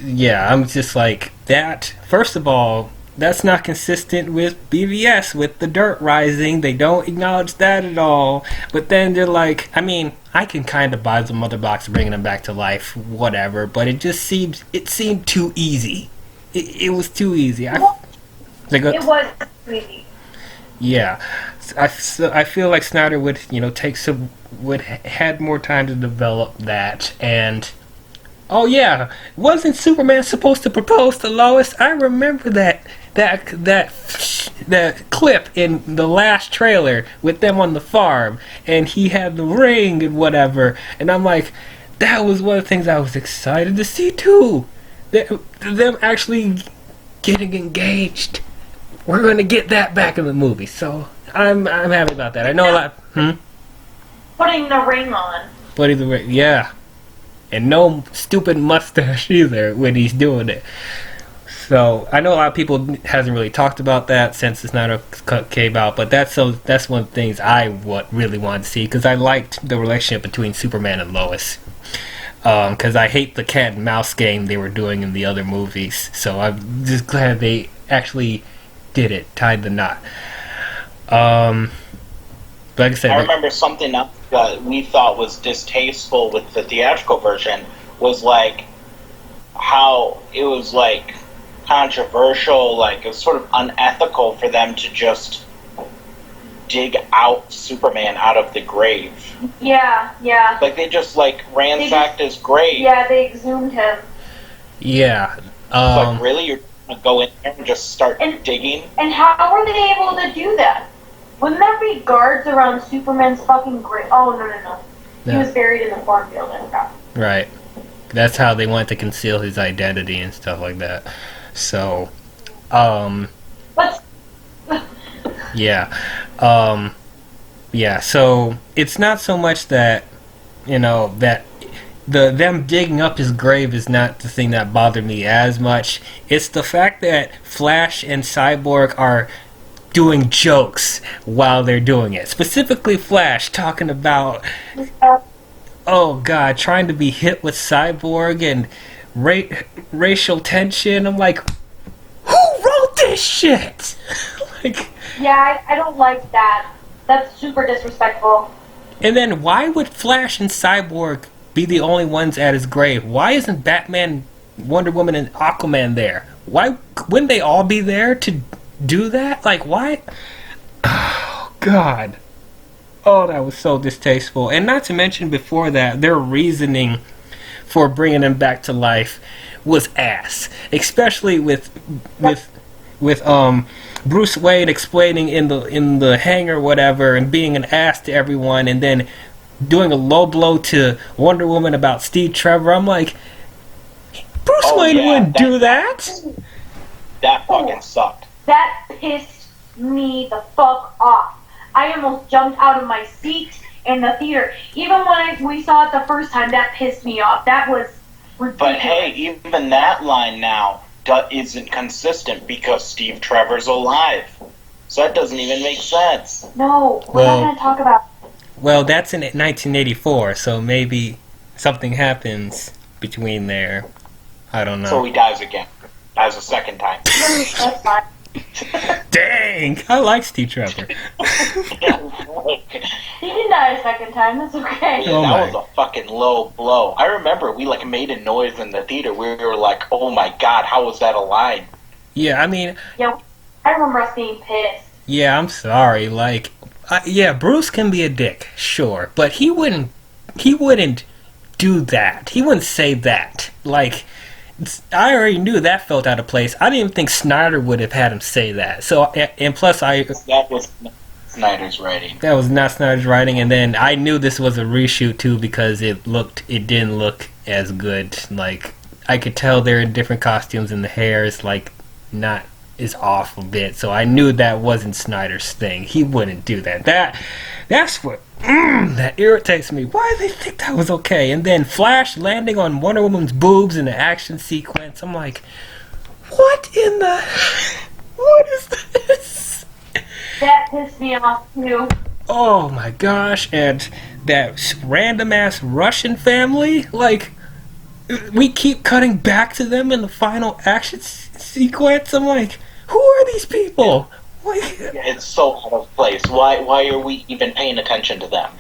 Yeah, I'm just like, that, first of all, that's not consistent with BVS, with the dirt rising. They don't acknowledge that at all. But then they're like, I mean, I can kind of buy the mother box bringing them back to life, whatever, but it seemed too easy. It was too easy. It was too easy. Yeah. I feel like Snyder would, had more time to develop that. And oh yeah, wasn't Superman supposed to propose to Lois? I remember that clip in the last trailer with them on the farm, and he had the ring and whatever. And I'm like, that was one of the things I was excited to see too. Them actually getting engaged. We're gonna get that back in the movie, so I'm happy about that. I know a lot. Putting the ring on. Putting the ring, yeah. And no stupid mustache either when he's doing it. So I know a lot of people hasn't really talked about that since the Snyder Cut came out, but that's one of the things I really wanted to see, because I liked the relationship between Superman and Lois. Because I hate the cat and mouse game they were doing in the other movies. So I'm just glad they actually did it, tied the knot. Like I said, I remember something else that we thought was distasteful with the theatrical version was like how it was like controversial, like it was sort of unethical for them to just dig out Superman out of the grave. Yeah. Like they just like ransacked his grave. Yeah, they exhumed him. Yeah. It's like, really? You're gonna go in there and just start digging? And how were they able to do that? Wouldn't there be guards around Superman's fucking grave? Oh, no. He was buried in the cornfield, I forgot. Right. That's how they wanted to conceal his identity and stuff like that. So, But yeah. Yeah, so it's not so much that, that them digging up his grave is not the thing that bothered me as much. It's the fact that Flash and Cyborg are doing jokes while they're doing it. Specifically Flash talking about, oh god, trying to be hit with Cyborg and racial tension. I'm like, who wrote this shit? Like, yeah, I don't like that. That's super disrespectful. And then why would Flash and Cyborg be the only ones at his grave? Why isn't Batman, Wonder Woman, and Aquaman there? Why wouldn't they all be there to do that? Like, why? Oh god. Oh, that was so distasteful. And not to mention, before that, their reasoning for bringing him back to life was ass. Especially with Bruce Wayne explaining in the hangar, whatever, and being an ass to everyone, and then doing a low blow to Wonder Woman about Steve Trevor. I'm like, Bruce Wayne wouldn't do that. That fucking sucked. That pissed me the fuck off. I almost jumped out of my seat in the theater. Even when we saw it the first time, that pissed me off. That was ridiculous. But hey, even that line now isn't consistent because Steve Trevor's alive. So that doesn't even make sense. No, we're not going to talk about it. Well, that's in 1984, so maybe something happens between there. I don't know. So he dies again. Dies a second time. That's fine. Dang! I like Steve Trevor. He didn't die a second time, that's okay. Yeah, that was a fucking low blow. I remember we made a noise in the theater. We were like, oh my god, how was that a line? Yeah, I mean... Yeah, I remember us being pissed. Yeah, I'm sorry, yeah, Bruce can be a dick, sure, but he wouldn't do that. He wouldn't say that. I already knew that felt out of place. I didn't even think Snyder would have had him say that. So, and plus that was Snyder's writing. That was not Snyder's writing, and then I knew this was a reshoot too because it didn't look as good. I could tell they're in different costumes and the hair is not is off a bit. So I knew that wasn't Snyder's thing. He wouldn't do that. That's what that irritates me. Why do they think that was okay? And then Flash landing on Wonder Woman's boobs in the action sequence. I'm like, what in the... What is this? That pissed me off too. Oh my gosh. And that random ass Russian family, like, we keep cutting back to them in the final action sequence. I'm like, who are these people? It's so out of place. Why are we even paying attention to them?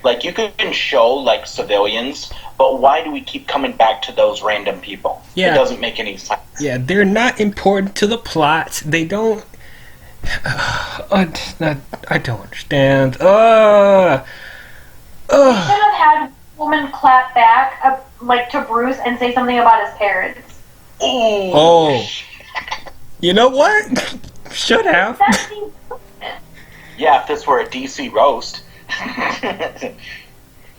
Like, you can show, like, civilians, but why do we keep coming back to those random people? Yeah. It doesn't make any sense. Yeah, they're not important to the plot. They don't... I don't understand. You should have had woman clap back, like, to Bruce and say something about his parents. Oh. You know what? Should have. Yeah, if this were a DC roast.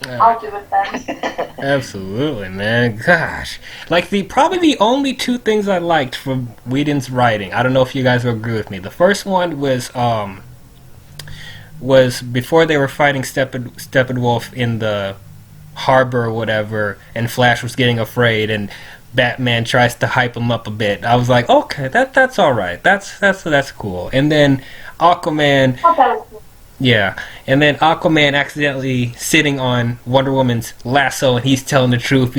I'll do it then. Absolutely, man. Gosh. Like, probably the only two things I liked from Whedon's writing, I don't know if you guys will agree with me. The first one was before they were fighting Steppenwolf in the harbor or whatever, and Flash was getting afraid, and Batman tries to hype him up a bit. I was like, okay, that's all right. That's cool. And then Aquaman, yeah, and then Aquaman accidentally sitting on Wonder Woman's lasso, and he's telling the truth,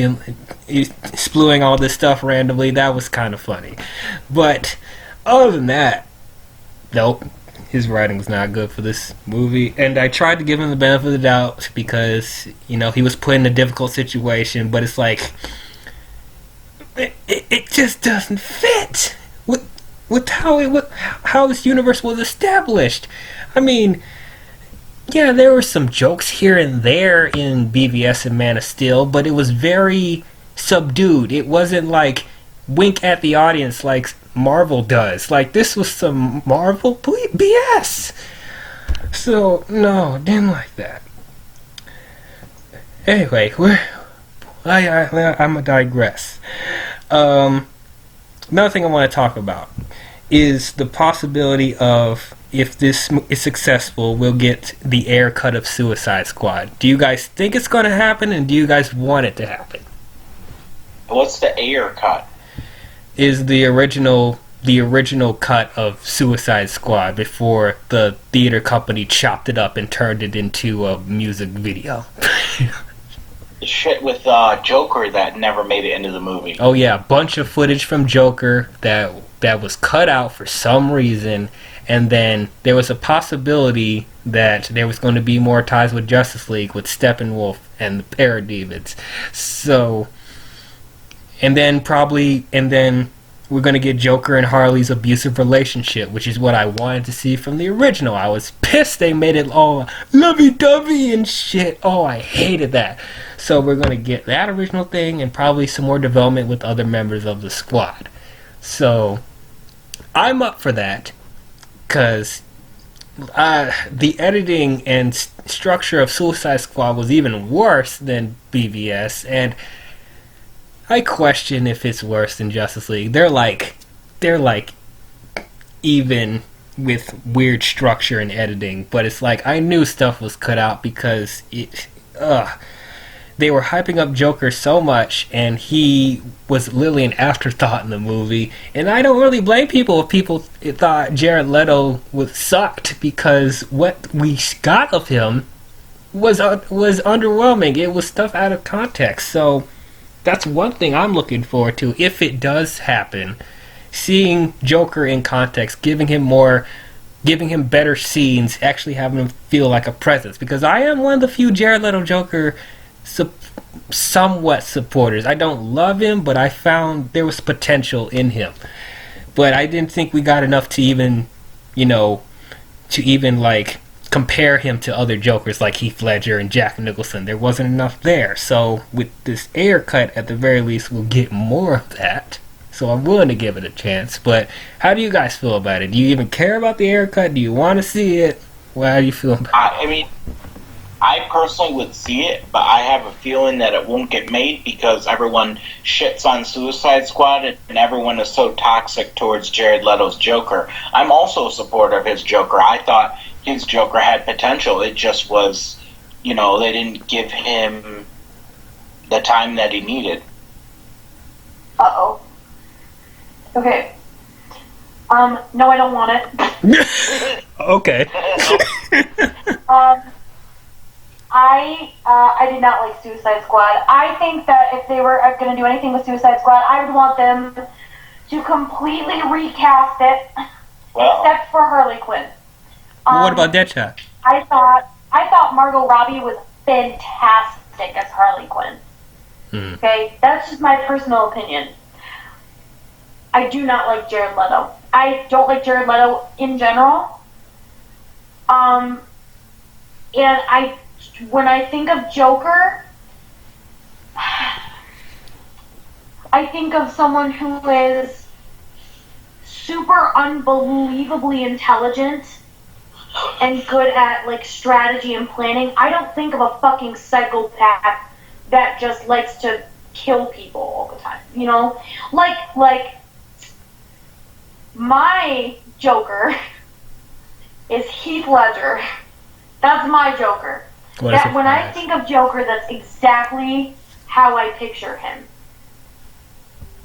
he's spewing all this stuff randomly. That was kind of funny. But other than that, nope. His writing was not good for this movie, and I tried to give him the benefit of the doubt because, you know, he was put in a difficult situation, but it's like, it just doesn't fit with how this universe was established. I mean, yeah, there were some jokes here and there in BVS and Man of Steel, but it was very subdued. It wasn't like wink at the audience like Marvel does. Like, this was some Marvel BS. So no, didn't like that. Anyway, I'm a digress. Another thing I want to talk about is the possibility of, if this is successful, we'll get the air cut of Suicide Squad. Do you guys think it's going to happen, and do you guys want it to happen? What's the air cut? Is the original cut of Suicide Squad before the theater company chopped it up and turned it into a music video. Shit with Joker that never made it into the movie. Oh yeah, a bunch of footage from Joker that was cut out for some reason, and then there was a possibility that there was going to be more ties with Justice League with Steppenwolf and the Parademons. So, and then we're going to get Joker and Harley's abusive relationship, which is what I wanted to see from the original. I was pissed they made it all lovey-dovey and shit. Oh, I hated that. So we're going to get that original thing and probably some more development with other members of the squad. So I'm up for that, because the editing and structure of Suicide Squad was even worse than BVS, and I question if it's worse than Justice League. They're like even with weird structure and editing, but it's like I knew stuff was cut out because they were hyping up Joker so much, and he was literally an afterthought in the movie. And I don't really blame people if people thought Jared Leto was sucked, because what we got of him was underwhelming. It was stuff out of context. So that's one thing I'm looking forward to if it does happen. Seeing Joker in context, giving him better scenes, actually having him feel like a presence. Because I am one of the few Jared Leto Joker somewhat supporters. I don't love him, but I found there was potential in him. But I didn't think we got enough to even like compare him to other Jokers like Heath Ledger and Jack Nicholson. There wasn't enough there. So with this air cut, at the very least, we'll get more of that. So I'm willing to give it a chance. But how do you guys feel about it? Do you even care about the air cut? Do you want to see it? Well, how do you feel about it? I mean, I personally would see it, but I have a feeling that it won't get made because everyone shits on Suicide Squad and everyone is so toxic towards Jared Leto's Joker. I'm also a supporter of his Joker. I thought his Joker had potential. It just was, they didn't give him the time that he needed. Uh-oh. Okay. No, I don't want it. Okay. I did not like Suicide Squad. I think that if they were going to do anything with Suicide Squad, I would want them to completely recast it, except for Harley Quinn. What about Deadshot? I thought Margot Robbie was fantastic as Harley Quinn. Okay, that's just my personal opinion. I do not like Jared Leto. I don't like Jared Leto in general. And when I think of Joker, I think of someone who is super unbelievably intelligent and good at, like, strategy and planning. I don't think of a fucking psychopath that just likes to kill people all the time, Like, my Joker is Heath Ledger. That's my Joker. When I think of Joker, that's exactly how I picture him.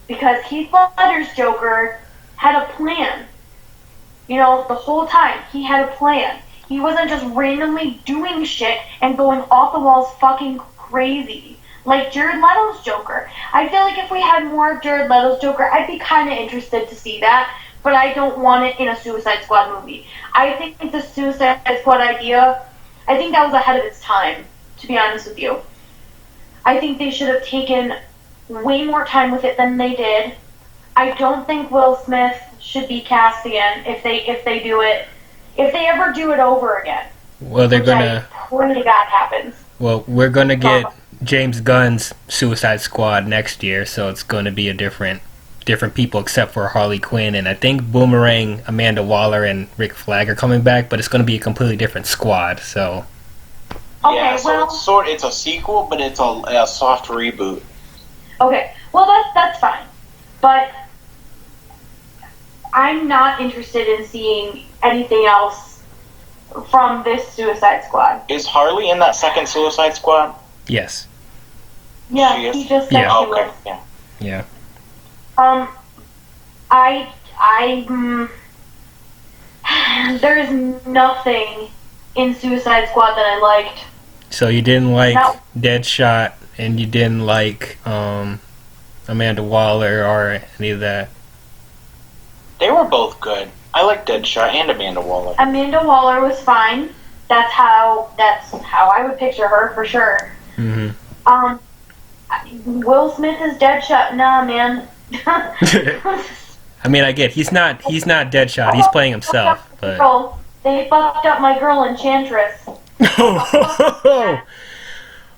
Because Heath Ledger's Joker had a plan. The whole time, he had a plan. He wasn't just randomly doing shit and going off the walls fucking crazy. Like Jared Leto's Joker. I feel like if we had more of Jared Leto's Joker, I'd be kind of interested to see that. But I don't want it in a Suicide Squad movie. I think the Suicide Squad idea, I think that was ahead of its time, to be honest with you. I think they should have taken way more time with it than they did. I don't think Will Smith should be cast again if they do it. If they ever do it over again. Well, they're gonna. I pray to God happens. Well, we're gonna get James Gunn's Suicide Squad next year, so it's gonna be a different people except for Harley Quinn, and I think Boomerang, Amanda Waller, and Rick Flag are coming back, but it's gonna be a completely different squad. So. Okay, yeah, so it's a sequel, but it's a soft reboot. Okay, well that's fine, but I'm not interested in seeing anything else from this Suicide Squad. Is Harley in that second Suicide Squad? Yes. Yeah, he just said she was. Yeah. Yeah. There's nothing in Suicide Squad that I liked. So you didn't like Deadshot, and you didn't like Amanda Waller or any of that? They were both good. I like Deadshot and Amanda Waller. Amanda Waller was fine. That's how I would picture her for sure. Mm-hmm. Will Smith is Deadshot. Nah, man. I mean, I get he's not Deadshot. He's playing himself, but they fucked up my girl Enchantress.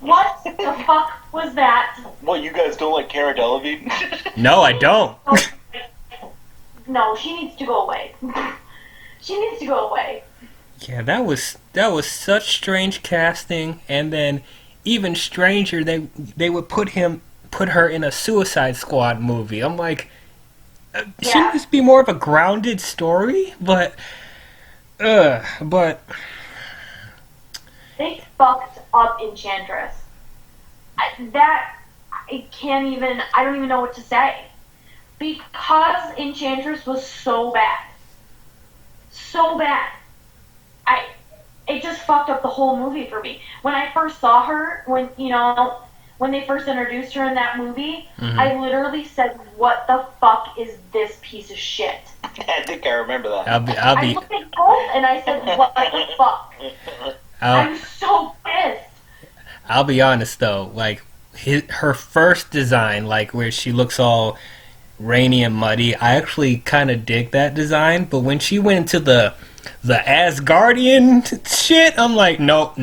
What the fuck was that? What, you guys don't like Cara Delevingne? No, I don't. No, she needs to go away. She needs to go away. Yeah, that was such strange casting, and then even stranger, they would put her in a Suicide Squad movie. I'm like, shouldn't this be more of a grounded story? But they fucked up Enchantress. I don't even know what to say. Because Enchantress was so bad. So bad. It just fucked up the whole movie for me. When I first saw her, when they first introduced her in that movie, I literally said, "What the fuck is this piece of shit?" I think I remember that. I looked at both and I said, "What the fuck?" I'm so pissed. I'll be honest though, like her first design, like where she looks all rainy and muddy, I actually kind of dig that design. But when she went into the Asgardian shit, I'm like, nope.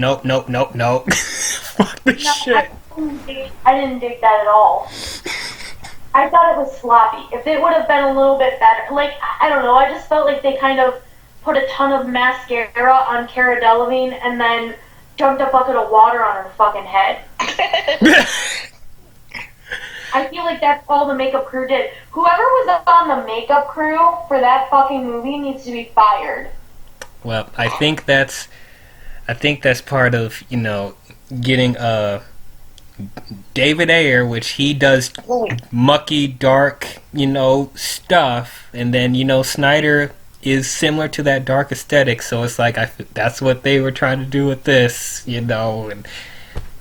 Fuck this shit. I didn't dig that at all. I thought it was sloppy. If it would have been a little bit better, like, I don't know, I just felt like they kind of put a ton of mascara on Cara Delevingne and then dumped a bucket of water on her fucking head. I feel like that's all the makeup crew did. Whoever was on the makeup crew for that fucking movie needs to be fired. Well, I think that's part of, you know, getting David Ayer, which he does mucky, dark, you know, stuff, and then, you know, Snyder is similar to that dark aesthetic, so it's like that's what they were trying to do with this, you know. And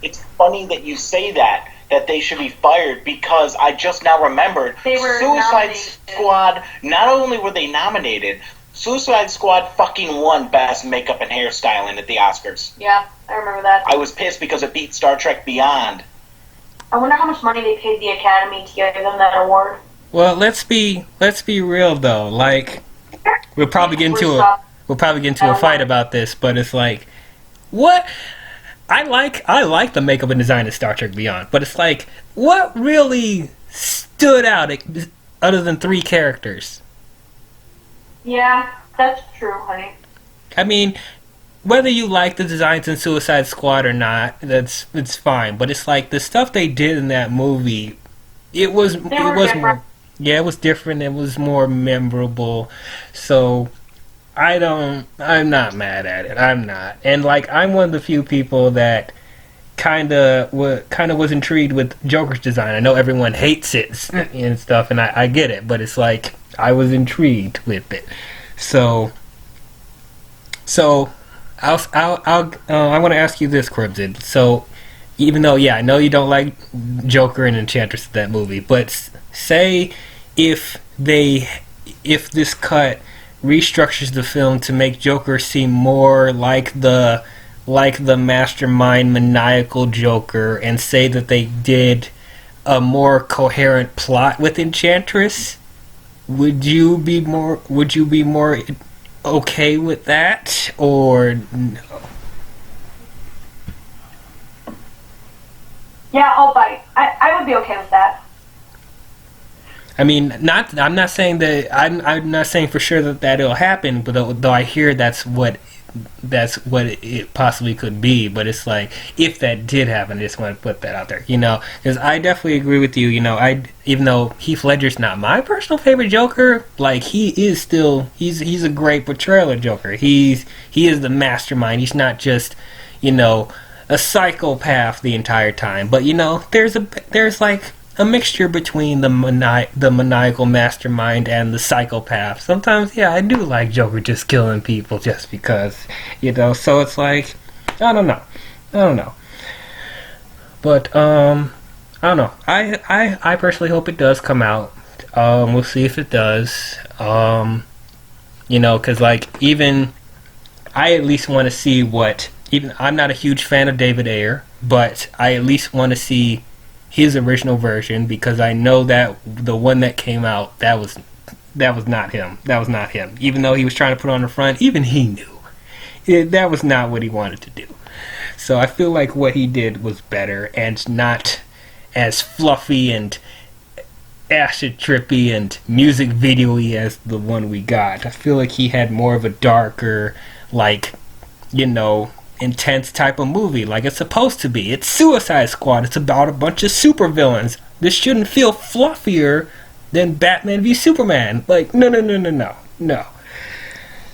it's funny that you say that they should be fired, because I just now remembered They were Suicide nominated. Squad, not only were they nominated, Suicide Squad fucking won Best Makeup and Hairstyling at the Oscars. Yeah, I remember that. I was pissed because it beat Star Trek Beyond. I wonder how much money they paid the Academy to give them that award. well, let's be real though. Like, we'll probably get into a fight about this, but it's like, what? I like the makeup and design of Star Trek Beyond, but it's like, what really stood out other than 3 characters? Yeah, that's true, honey. I mean, whether you like the designs in Suicide Squad or not, it's fine. But it's like the stuff they did in that movie, it was different. more, yeah, it was different. It was more memorable. So I'm not mad at it. I'm not. And like, I'm one of the few people that kind of was intrigued with Joker's design. I know everyone hates it and stuff, and I get it, but it's like I was intrigued with it. So I want to ask you this, Crimson. So, even though, yeah, I know you don't like Joker and Enchantress in that movie, but say if this cut restructures the film to make Joker seem more like the mastermind, maniacal Joker, and say that they did a more coherent plot with Enchantress, would you be more okay with that, or no? Yeah, I'll bite. I would be okay with that. I mean, I'm not saying that. I'm not saying for sure that it'll happen, but though I hear that's what it possibly could be. But it's like, if that did happen, I just want to put that out there, you know, because I definitely agree with you. You know, even though Heath Ledger's not my personal favorite Joker, like, he is still he's a great portrayal of Joker. He is the mastermind. He's not just, you know, a psychopath the entire time. But, you know, there's like a mixture between the maniacal mastermind and the psychopath. Sometimes, yeah, I do like Joker just killing people just because, you know. So it's like, I don't know. But I don't know. I personally hope it does come out. We'll see if it does. You know, because like, even I at least want to see what. Even I'm not a huge fan of David Ayer, but I at least want to see his original version, because I know that the one that came out, that was not him. That was not him. Even though he was trying to put on the front, even he knew that was not what he wanted to do. So I feel like what he did was better and not as fluffy and acid trippy and music video-y as the one we got. I feel like he had more of a darker, like, you know, intense type of movie, like it's supposed to be. It's Suicide Squad. It's about a bunch of supervillains. This shouldn't feel fluffier than Batman v Superman. Like, no.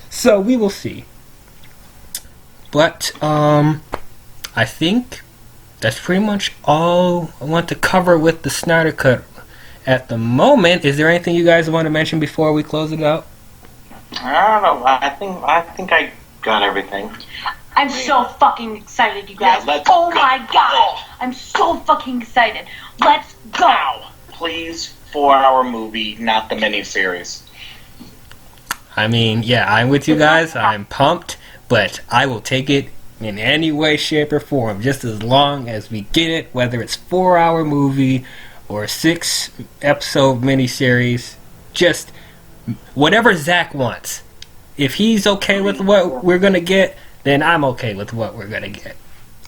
So we will see. But I think that's pretty much all I want to cover with the Snyder Cut at the moment. Is there anything you guys want to mention before we close it out? I don't know. I think I got everything. I'm so fucking excited, you guys. Yeah, let's oh go. my god. I'm so fucking excited. Let's go. Please, 4-hour movie, not the miniseries. I mean, yeah, I'm with you guys. I'm pumped, but I will take it in any way, shape, or form, just as long as we get it, whether it's 4-hour movie or 6-episode miniseries. Just whatever Zack wants. If he's okay with what we're gonna get, then I'm okay with what we're going to get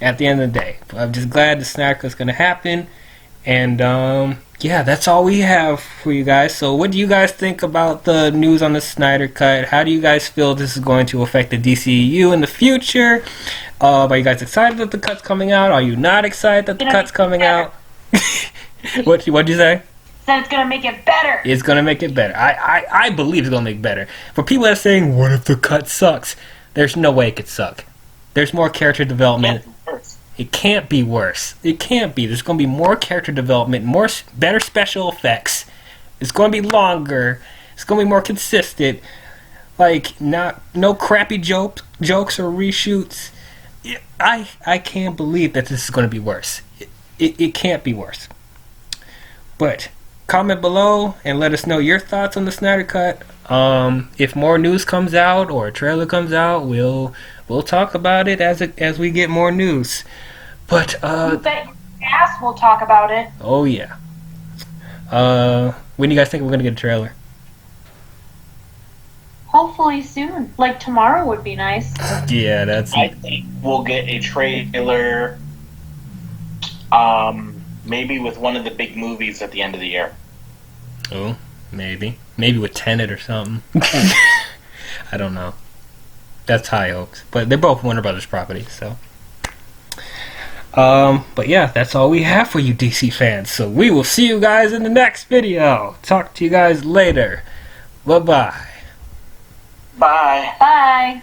at the end of the day. But I'm just glad the Snyder Cut's going to happen. And, yeah, that's all we have for you guys. So what do you guys think about the news on the Snyder Cut? How do you guys feel this is going to affect the DCEU in the future? Are you guys excited that the cut's coming out? Are you not excited that the cut's coming out? What'd you say? Said it's gonna make it better. It's gonna make it better. I believe it's gonna make it better. For people that are saying, what if the cut sucks? There's no way it could suck. There's more character development. It can't be worse. It can't be. There's gonna be more character development, better special effects. It's gonna be longer. It's gonna be more consistent. Like, no crappy jokes or reshoots. I can't believe that this is gonna be worse. It can't be worse. But comment below and let us know your thoughts on the Snyder Cut. If more news comes out or a trailer comes out, we'll talk about it as we get more news. But you bet your ass we'll talk about it. Oh yeah. When do you guys think we're gonna get a trailer? Hopefully soon. Like tomorrow would be nice. Yeah, I think we'll get a trailer. Maybe with one of the big movies at the end of the year. Oh, maybe with Tenet or something. I don't know. That's high hopes, but they're both Warner Brothers properties, so. But yeah, that's all we have for you DC fans. So we will see you guys in the next video. Talk to you guys later. Bye-bye. Bye. Bye.